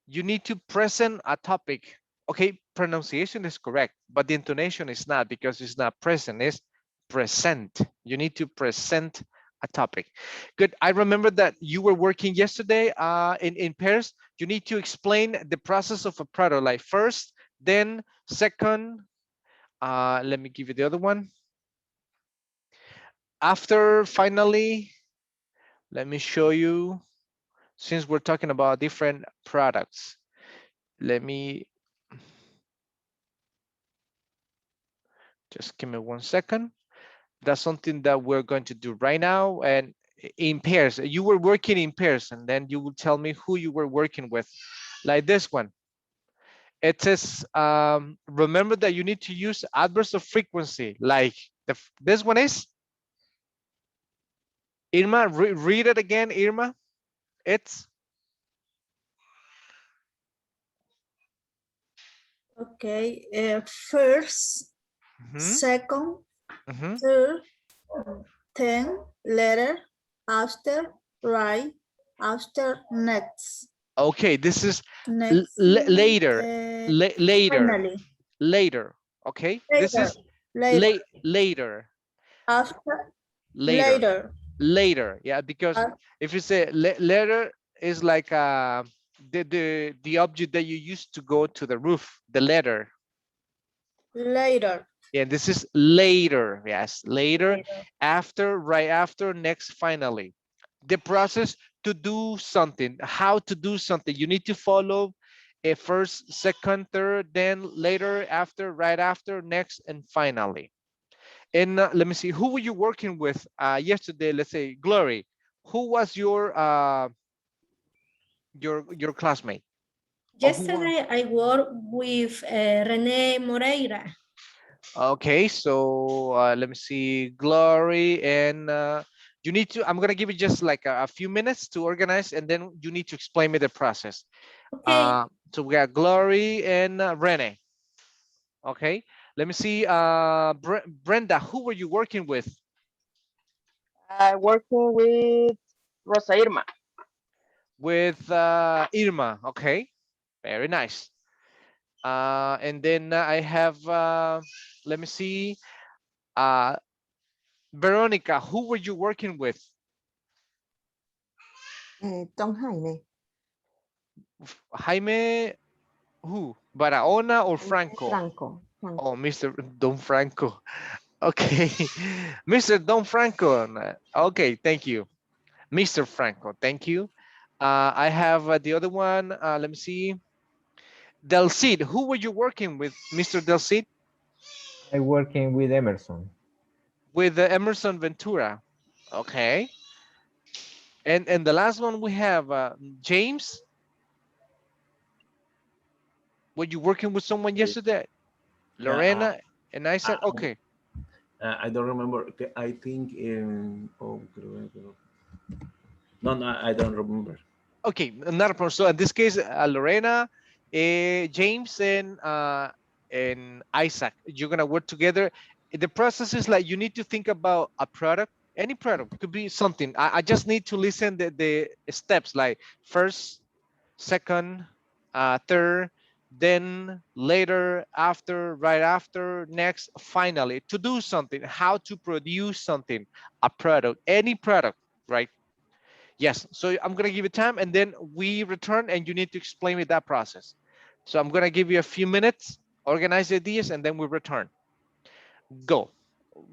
You need to present a topic. Okay, pronunciation is correct, but the intonation is not, because it's not present, it's present. You need to present a topic. Good. I remember that you were working yesterday in pairs. You need to explain the process of a product, like first, then second. Let me give you the other one. After, finally, let me show you, since we're talking about different products. Let me just give me 1 second. That's something that we're going to do right now. And in pairs, you were working in pairs, and then you will tell me who you were working with. Like this one. It says, remember that you need to use adverbs of frequency. Like this one is, Irma, read it again, Irma. It's. Okay, first, second, third, then, later, after, right, after, next. Okay, this is Next, later, finally, later. Okay, this is later. After, Later. Later. Yeah, because if you say later, is like the object that you use to go to the roof, the ladder. Later. Yeah, this is later. Yes, later, after, right after, next, finally. The process to do something, how to do something. You need to follow a first, second, third, then later, after, right after, next, and finally. And let me see, who were you working with yesterday? Let's say Glory. Who was your classmate? Yesterday I worked with Rene Moreira. Okay, so let me see, Glory, and you need to, I'm gonna give you just like a few minutes to organize, and then you need to explain me the process. Okay. So we got Glory and Rene. Okay, Let me see. Brenda, who were you working with? I working with Rosa Irma. With Irma. Okay, very nice. And then I have, let me see. Veronica, who were you working with? Don Jaime. Jaime, who? Barahona or Jaime Franco? Franco. Franco. Oh, Mr. Don Franco. Okay, Mr. Don Franco. Okay, thank you. Mr. Franco, thank you. I have the other one. Let me see. Del Cid, who were you working with, Mr. Del Cid? I working with Emerson. With Emerson Ventura. Okay. And the last one we have James. Were you working with someone yesterday? Yeah, Lorena and Isaac. Okay. I don't remember. I think no, no, I don't remember. Okay, not a problem. So in this case, Lorena, James, and Isaac, you're gonna work together. The process is like you need to think about a product, any product, could be something. I just need to listen the steps like first, second, third, then later, after, right after, next, finally, to do something, how to produce something, a product, any product, right? Yes, so I'm gonna give you time and then we return and you need to explain me that process. So I'm gonna give you a few minutes, organize the ideas, and then we return. Go,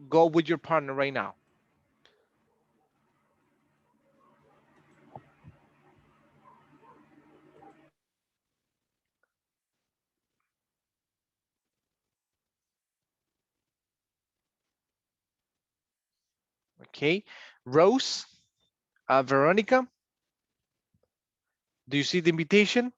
go with your partner right now. Okay, Rose, Veronica, do you see the invitation?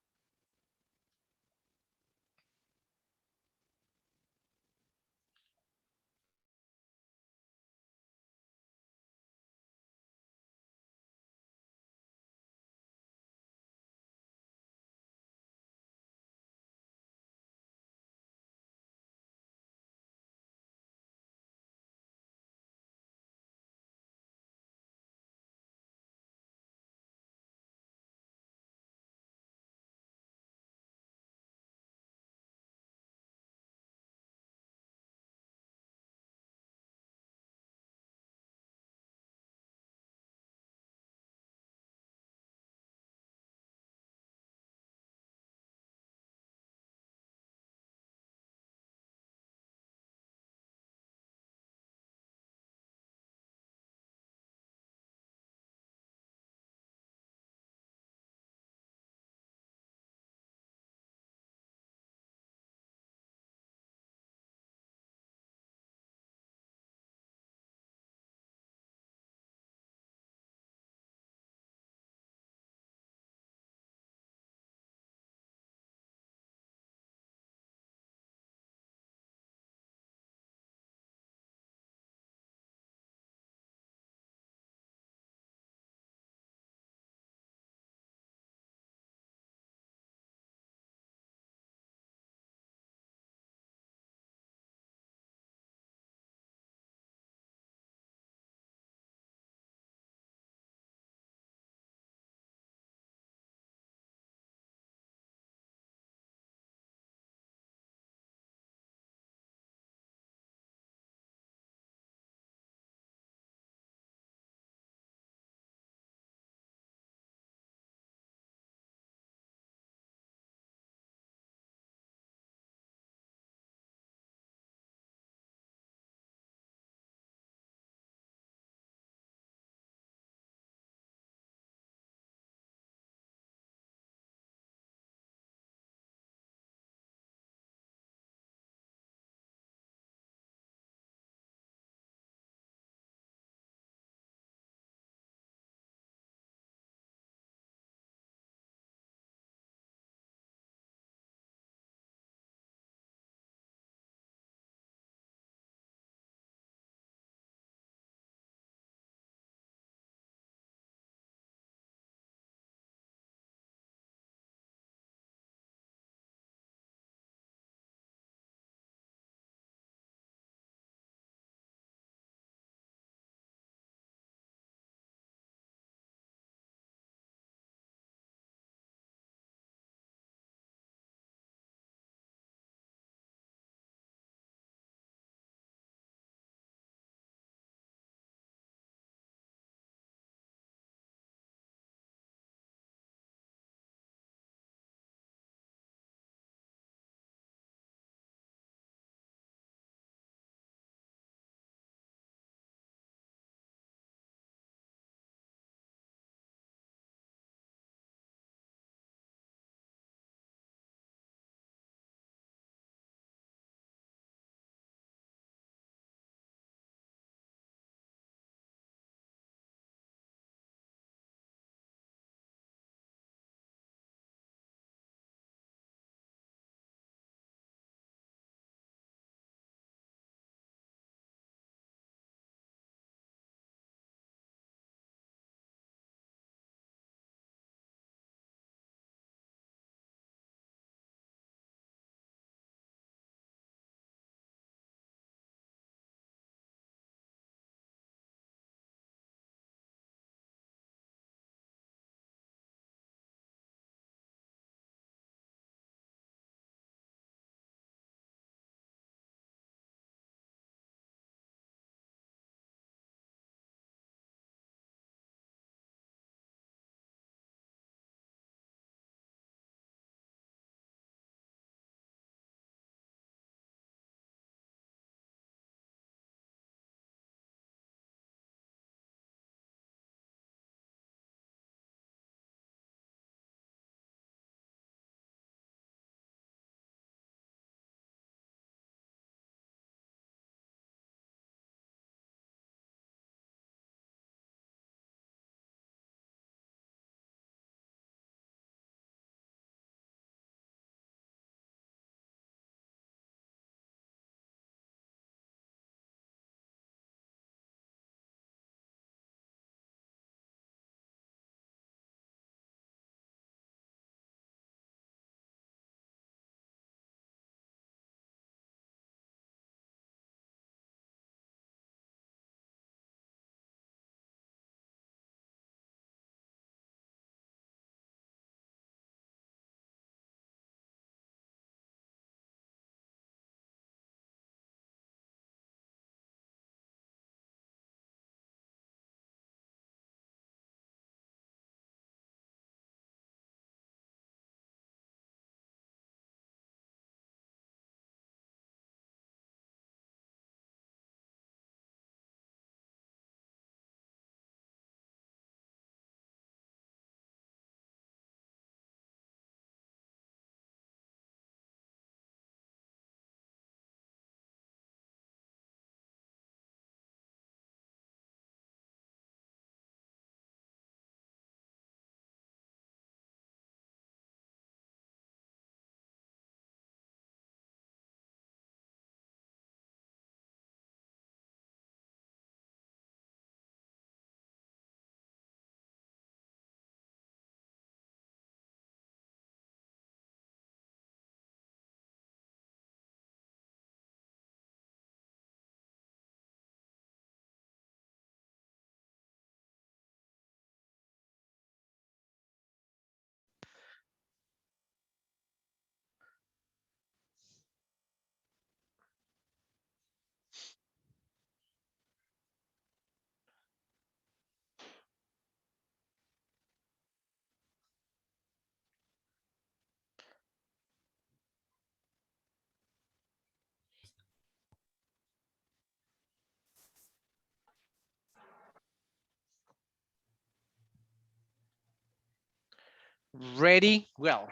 Ready? Well,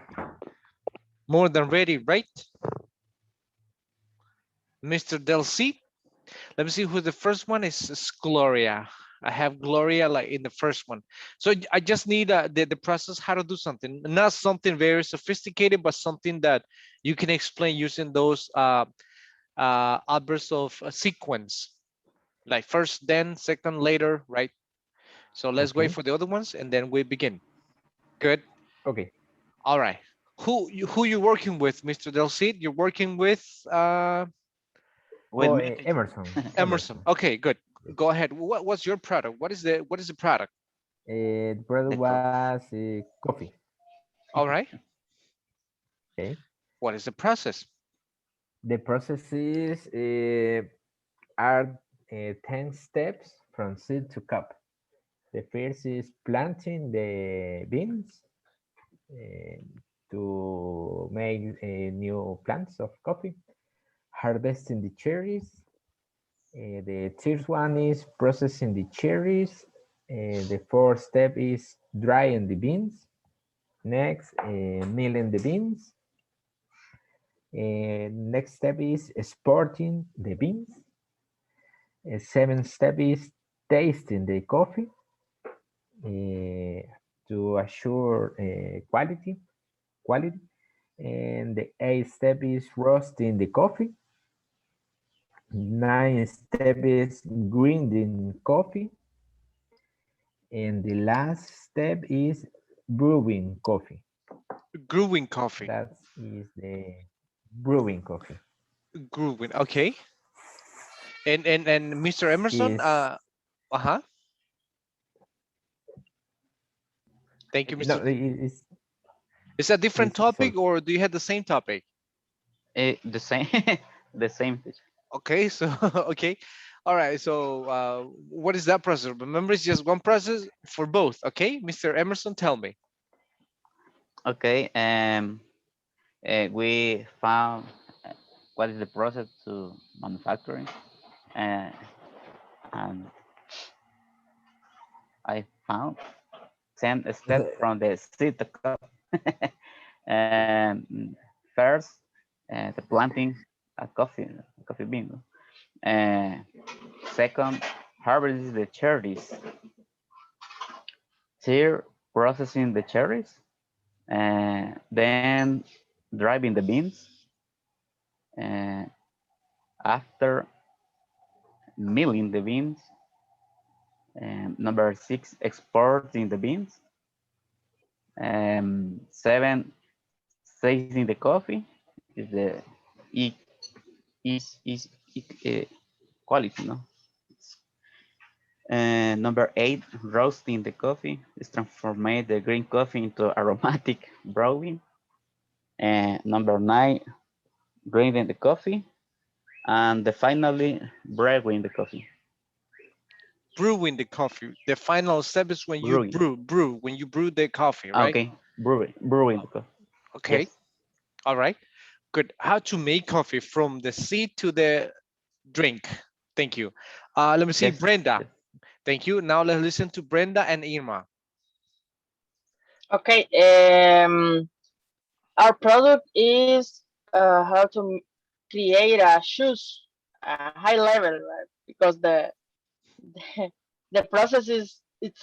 more than ready, right? Mr. Del C. Let me see who the first one is. It's Gloria. I have Gloria like in the first one. So I just need the process how to do something. Not something very sophisticated, but something that you can explain using those adverbs of sequence. Like first, then, second, later, right? So let's wait Okay. for the other ones and then we begin. Good. Okay. All right. Who you working with, Mr. Del Cid? You're working with With Oh, me, teacher. Emerson. Emerson. Emerson. Okay, good. Go ahead. What's your product? What is the product? The product The coffee. was coffee. All right. Okay. What is the process? The processes are 10 steps from seed to cup. The first is planting the beans uh, to make new plants of coffee, harvesting the cherries. The third one is processing the cherries. The fourth step is drying the beans. Next, milling the beans. Next step is exporting the beans. Seventh step is tasting the coffee to assure quality. And the eighth step is roasting the coffee. Ninth step is grinding coffee. And the last step is brewing coffee. Brewing coffee. That is the brewing coffee. Brewing. Okay. And Mr. Emerson. Is Uh-huh. Thank you, no, Mr. it's Is that a different it's topic sorry. or do you have the same topic? The same, the same teacher. Okay, so okay. All right. So what is that process? Remember, it's just one process for both. Okay, Mr. Emerson, tell me. Okay. We found what is the process to manufacturing, uh, and I found 10 steps from the seed to cup. First, the planting a coffee bean. Uh, Second, harvesting the cherries. Third, processing the cherries. Then driving the beans. Uh, After milling the beans. Number six, exporting the beans. Seven, sizing the coffee. Is the e quality, no? Number eight, roasting the coffee is transforming the green coffee into aromatic brewing. And number nine, grinding the coffee. And finally, brewing the coffee. Brewing the coffee. The final step is when you Brewing. when you brew the coffee, right? Okay, brewing the coffee. Okay. Yes. All right. Good. How to make coffee from the seed to the drink. Thank you. Let me see, Yes. Brenda. Yes. Thank you. Now let's listen to Brenda and Irma. Okay. Our product is how to create a shoes high level, right? Because the, the process is it's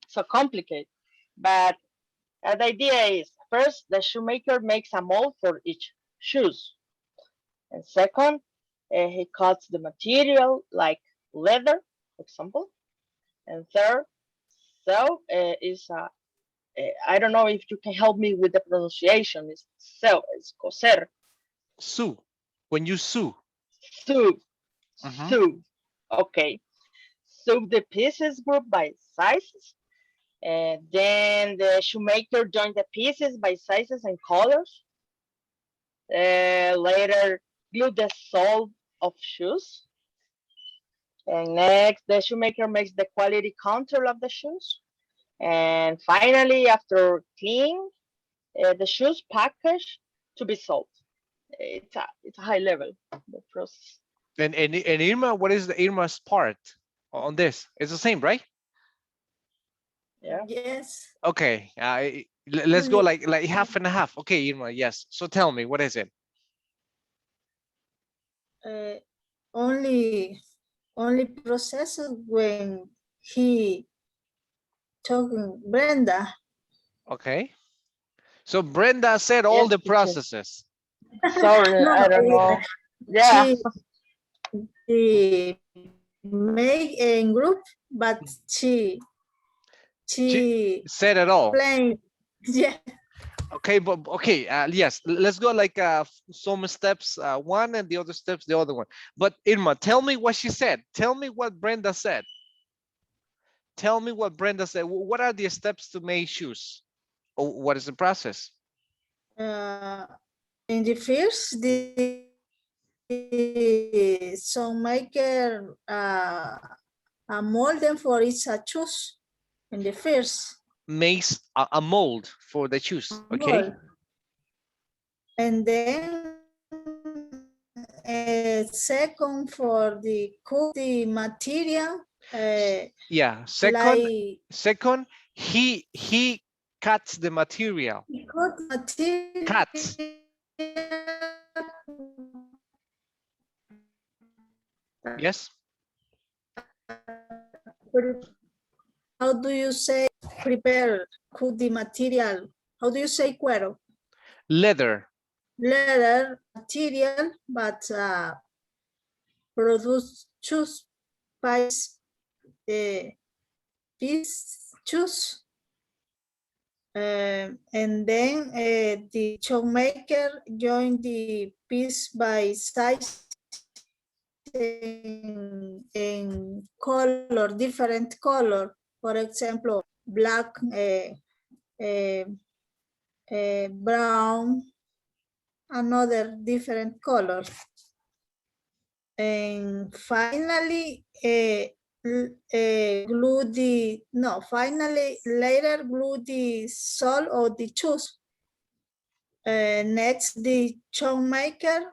so complicated. But the idea is first the shoemaker makes a mold for each shoes, and second he cuts the material like leather, for example, and third so is I don't know if you can help me with the pronunciation. It's sew, it's coser. Sew. When you sew. Sew, Mhm. sew. Okay. Sew the pieces group by sizes. And then the shoemaker joined the pieces by sizes and colors. Later, glue the sole of shoes. And next, the shoemaker makes the quality control of the shoes. And finally, after cleaning, the shoes package to be sold. It's a high level the process. And Irma, what is the Irma's part on this? It's the same, right? Yeah. Yes. Okay. Let's go like half and a half. Okay, Irma, yes. So tell me, what is it? Only process when he talking Brenda. Okay. So Brenda said all Yes, the teacher. processes. Sorry, No, I don't know. Yeah. she make a group, but She she said it all. playing. Yeah. Okay, but okay, yes, let's go like some steps one and the other steps the other one. But Irma, tell me what she said. Tell me what Brenda said. Tell me what Brenda said. What are the steps to make shoes? Or what is the process? In the first, the song maker a molden for each choose in the first. Makes a mold for the shoes, okay? Mold. And then second for the cook the material. Yeah, Like second, he cuts the material. he cut material. Cuts. Yes. How do you say prepare cut the material? How do you say cuero? Leather. Leather material, but produce choose piece piece choose. And then the chalk maker join the piece by size in color, different color. For example, black, brown, another different color. And finally, glue the, no, finally later glue the sole or the choose. Next, the chalk maker,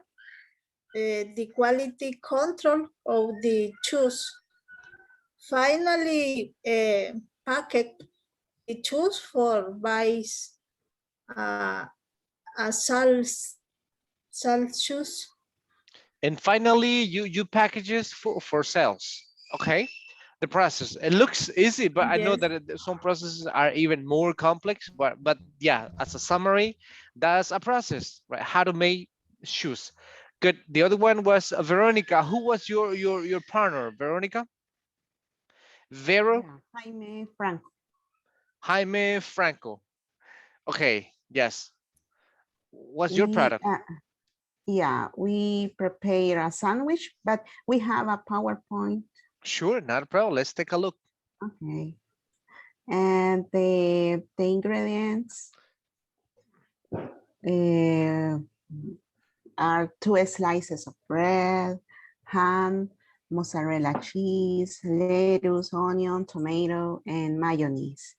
the quality control of the shoes. Finally, packet the shoes for buys a salt shoes. And finally, you packages for sales. Okay. The process, it looks easy, but I know Yes. that some processes are even more complex, but yeah, as a summary, that's a process, right? How to make shoes. Good. The other one was Veronica. Who was your partner? Veronica? Vero? Yeah, Jaime Franco. Jaime Franco. Okay, yes. What's your We, product? yeah, we prepare a sandwich, but we have a PowerPoint. Sure, not a problem. Let's take a look. Okay. And the ingredients are 2 slices of bread, ham, mozzarella cheese, lettuce, onion, tomato, and mayonnaise.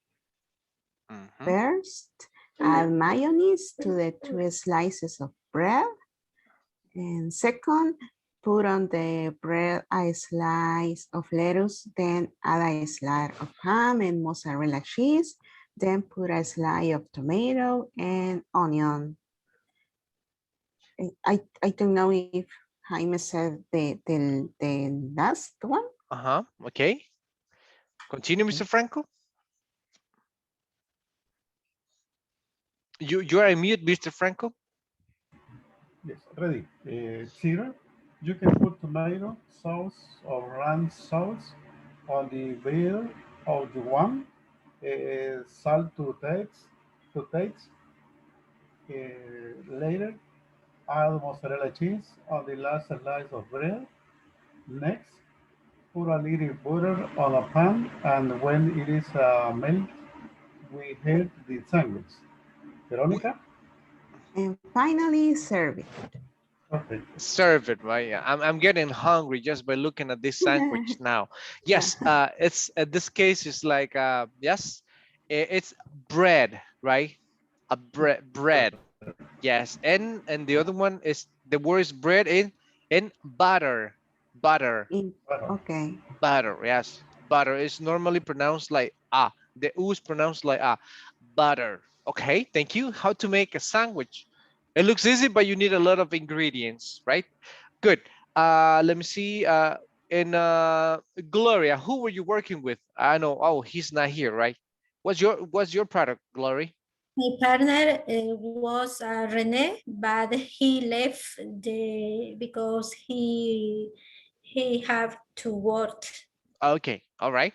First, add mayonnaise to the 2 slices of bread. And second, put on the bread a slice of lettuce, then add a slice of ham and mozzarella cheese, then put a slice of tomato and onion. I don't know if Jaime said the last one. Okay. Continue, Mr. Franco. You are mute, Mr. Franco. Yes, ready. Zero. You can put tomato sauce or ranch sauce on the bill of the one. Salt to taste. To taste. Later, add mozzarella cheese on the last slice of bread. Next, put a little butter on a pan, and when it is melted, we heat the sandwich. Veronica? And finally, serve it. Okay. Serve it, right? Yeah, I'm getting hungry just by looking at this sandwich now. Yes, it's this case is like yes, it's bread, right? A bread. Yes, and the other one is the word is bread in butter. Butter. Okay. Butter, yes. Butter is normally pronounced like ah. The U is pronounced like ah. Butter. Okay, thank you. How to make a sandwich. It looks easy, but you need a lot of ingredients, right? Good. Let me see. And Gloria, who were you working with? I know. Oh, he's not here, right? What's your product, Glory? My partner was Rene, but he left because he have to work. Okay, all right.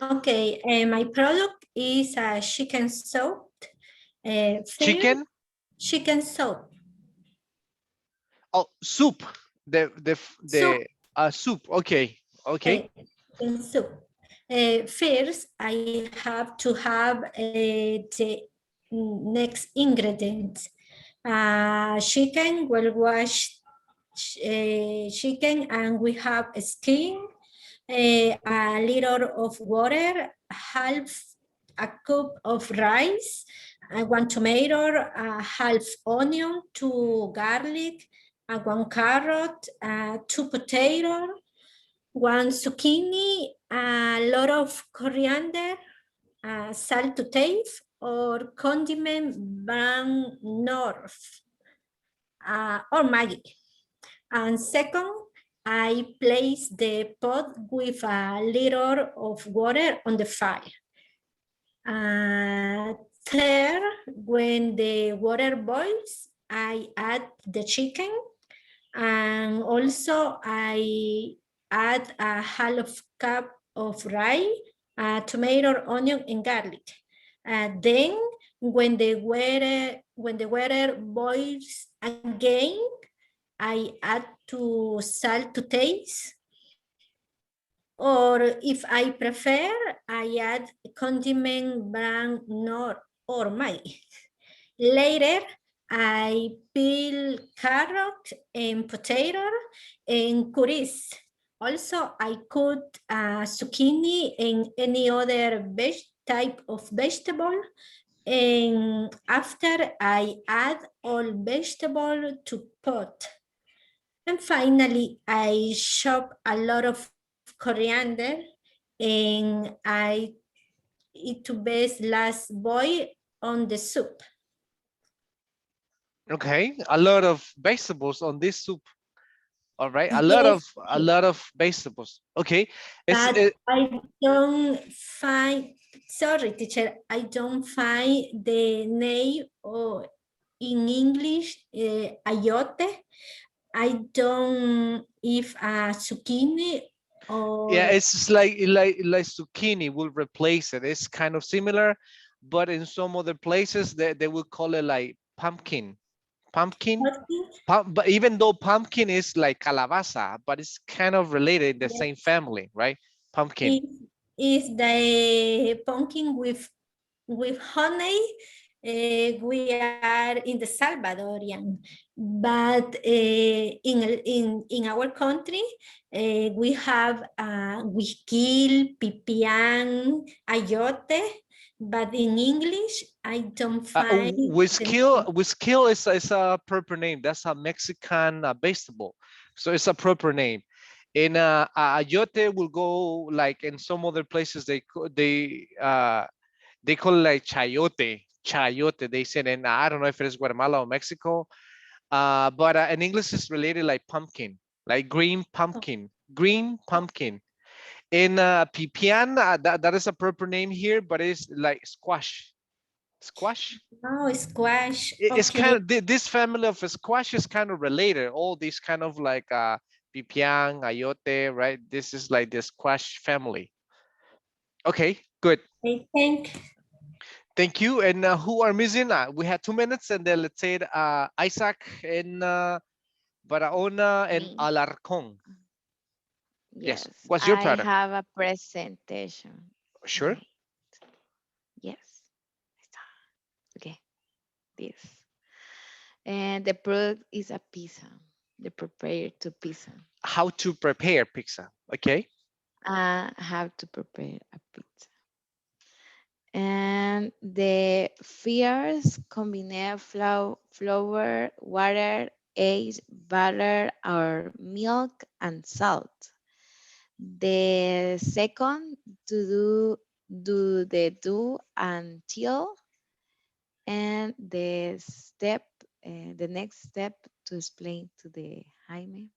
Okay, my product is a chicken soup. First, Chicken. chicken soup. Oh, soup. The Soup. the soup. Okay, okay. Chicken soup. First, I have to have the next ingredients. Chicken, well washed chicken, and we have a skin, a liter of water, half a cup of rice, 1 tomato, a half onion, 2 garlic, 1 carrot, 2 potatoes, 1 zucchini, a lot of coriander, salt to taste, or condiment brown north, or Maggi. And second, I place the pot with a liter of water on the fire. Third, when the water boils, I add the chicken, and also I add a half cup of rice, tomato, onion, and garlic. Then, when the water boils again, I add to salt to taste. Or if I prefer, I add condiment brown nor or Maggi. Later, I peel carrot and potato and curries. Also, I cut zucchini and any other type of vegetable. And after I add all vegetable to pot. And finally, I chop a lot of coriander and I it to base last boil on the soup. Okay, a lot of vegetables on this soup. All right, a Yes, lot of vegetables. Okay, it's but I don't find, sorry teacher, I don't find the name or in English, ayote. I don't if zucchini yeah, or it's just like zucchini will replace it. It's kind of similar, but in some other places they will call it like pumpkin. Pumpkin. pumpkin. But even though pumpkin is like calabaza, but it's kind of related in the Yes. same family, right? Pumpkin. Is the pumpkin with honey. We are in the Salvadorian, but in our country we have huiquil, pipián, ayote, but in English I don't find the name. Whiskill is a proper name. That's a Mexican vegetable, so it's a proper name. In ayote will go like in some other places they call it like chayote. Chayote they said, and I don't know if it is Guatemala or Mexico, but in English it's related like pumpkin, like green pumpkin, green pumpkin. In pipián, that is a proper name here, but it's like squash. Squash. Oh, squash. It's Okay. kind of this family of squash is kind of related. All these kind of like pipián, ayote, right? This is like the squash family. Okay, good. I think Thank you. And who are missing? We had 2 minutes, and then let's say Isaac and Barahona and Me. Alarcón. Yes. Yes, What's your I product? have a presentation. Sure. Wait. Yes. Okay. This. And the product is a pizza. The prepared to pizza. How to prepare pizza. Okay. How to prepare a pizza. And the fears combine flour, water, eggs, butter, or milk and salt. The second to do the dough until And the next step to explain to the Jaime.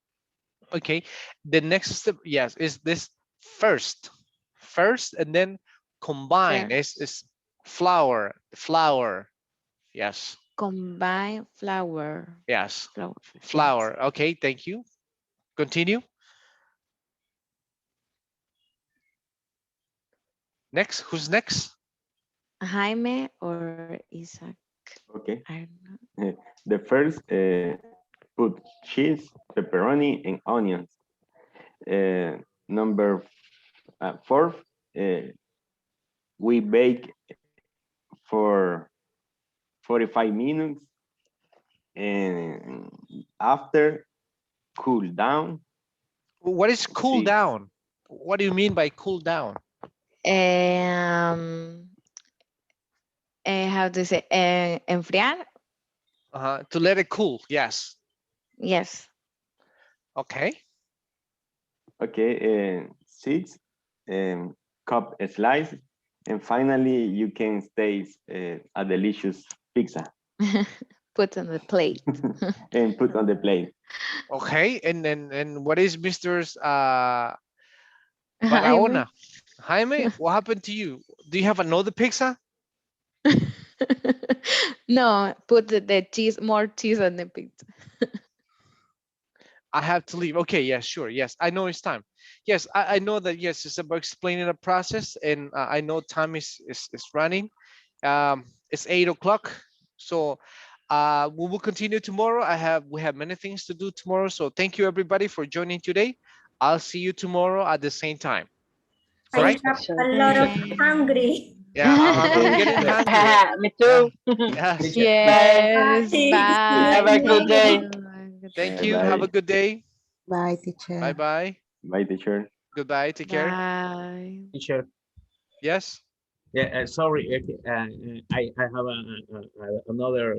Okay, the next step, yes, is this first, and then combine First, is flower. Yes, combine flower. yes, Flower. Yes. flower. Okay, thank you. Continue. Next, who's next? Jaime or Isaac? Okay. I don't know. The first, put cheese, pepperoni, and onions. Number fourth, we bake for 45 minutes, and after cool down. What is cool Six. down? What do you mean by cool down? Um, how to say? Enfriar? To let it cool. Yes. Yes. Okay. Okay, six, cup slice, and finally you can taste a delicious pizza Put on the plate. and put on the plate. Okay. And what is Mr.'s Jaime. Barahona? Jaime, what happened to you? Do you have another pizza? No, put the cheese, more cheese on the pizza. I have to leave. Okay, yes, sure. Yes, I know it's time. Yes, I know that. Yes, it's about explaining the process, and I know time is running. It's 8 o'clock, so we will continue tomorrow. We have many things to do tomorrow, so thank you everybody for joining today. I'll see you tomorrow at the same time. All I right? have Satisfaction. a lot of Teacher, hungry. Yeah, I'm teacher, getting teacher, hungry. Me Yeah. too. Yes. teacher. Bye. Yes. Bye. See Bye. Have you a good Thank day. tomorrow. you. Good Thank Bye you. day. Have a bye. good day. Bye, Bye teacher. bye. Bye, teacher. Goodbye. Take care. Bye. Teacher. Yes. Yeah, sorry. I have another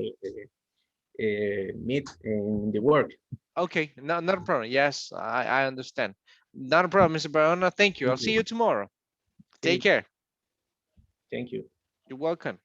meet in the work. Okay, not a problem. Yes, I understand. Not a problem, Mr. Barona. Thank you. I'll see you tomorrow. Take Okay, care. thank you. You're welcome.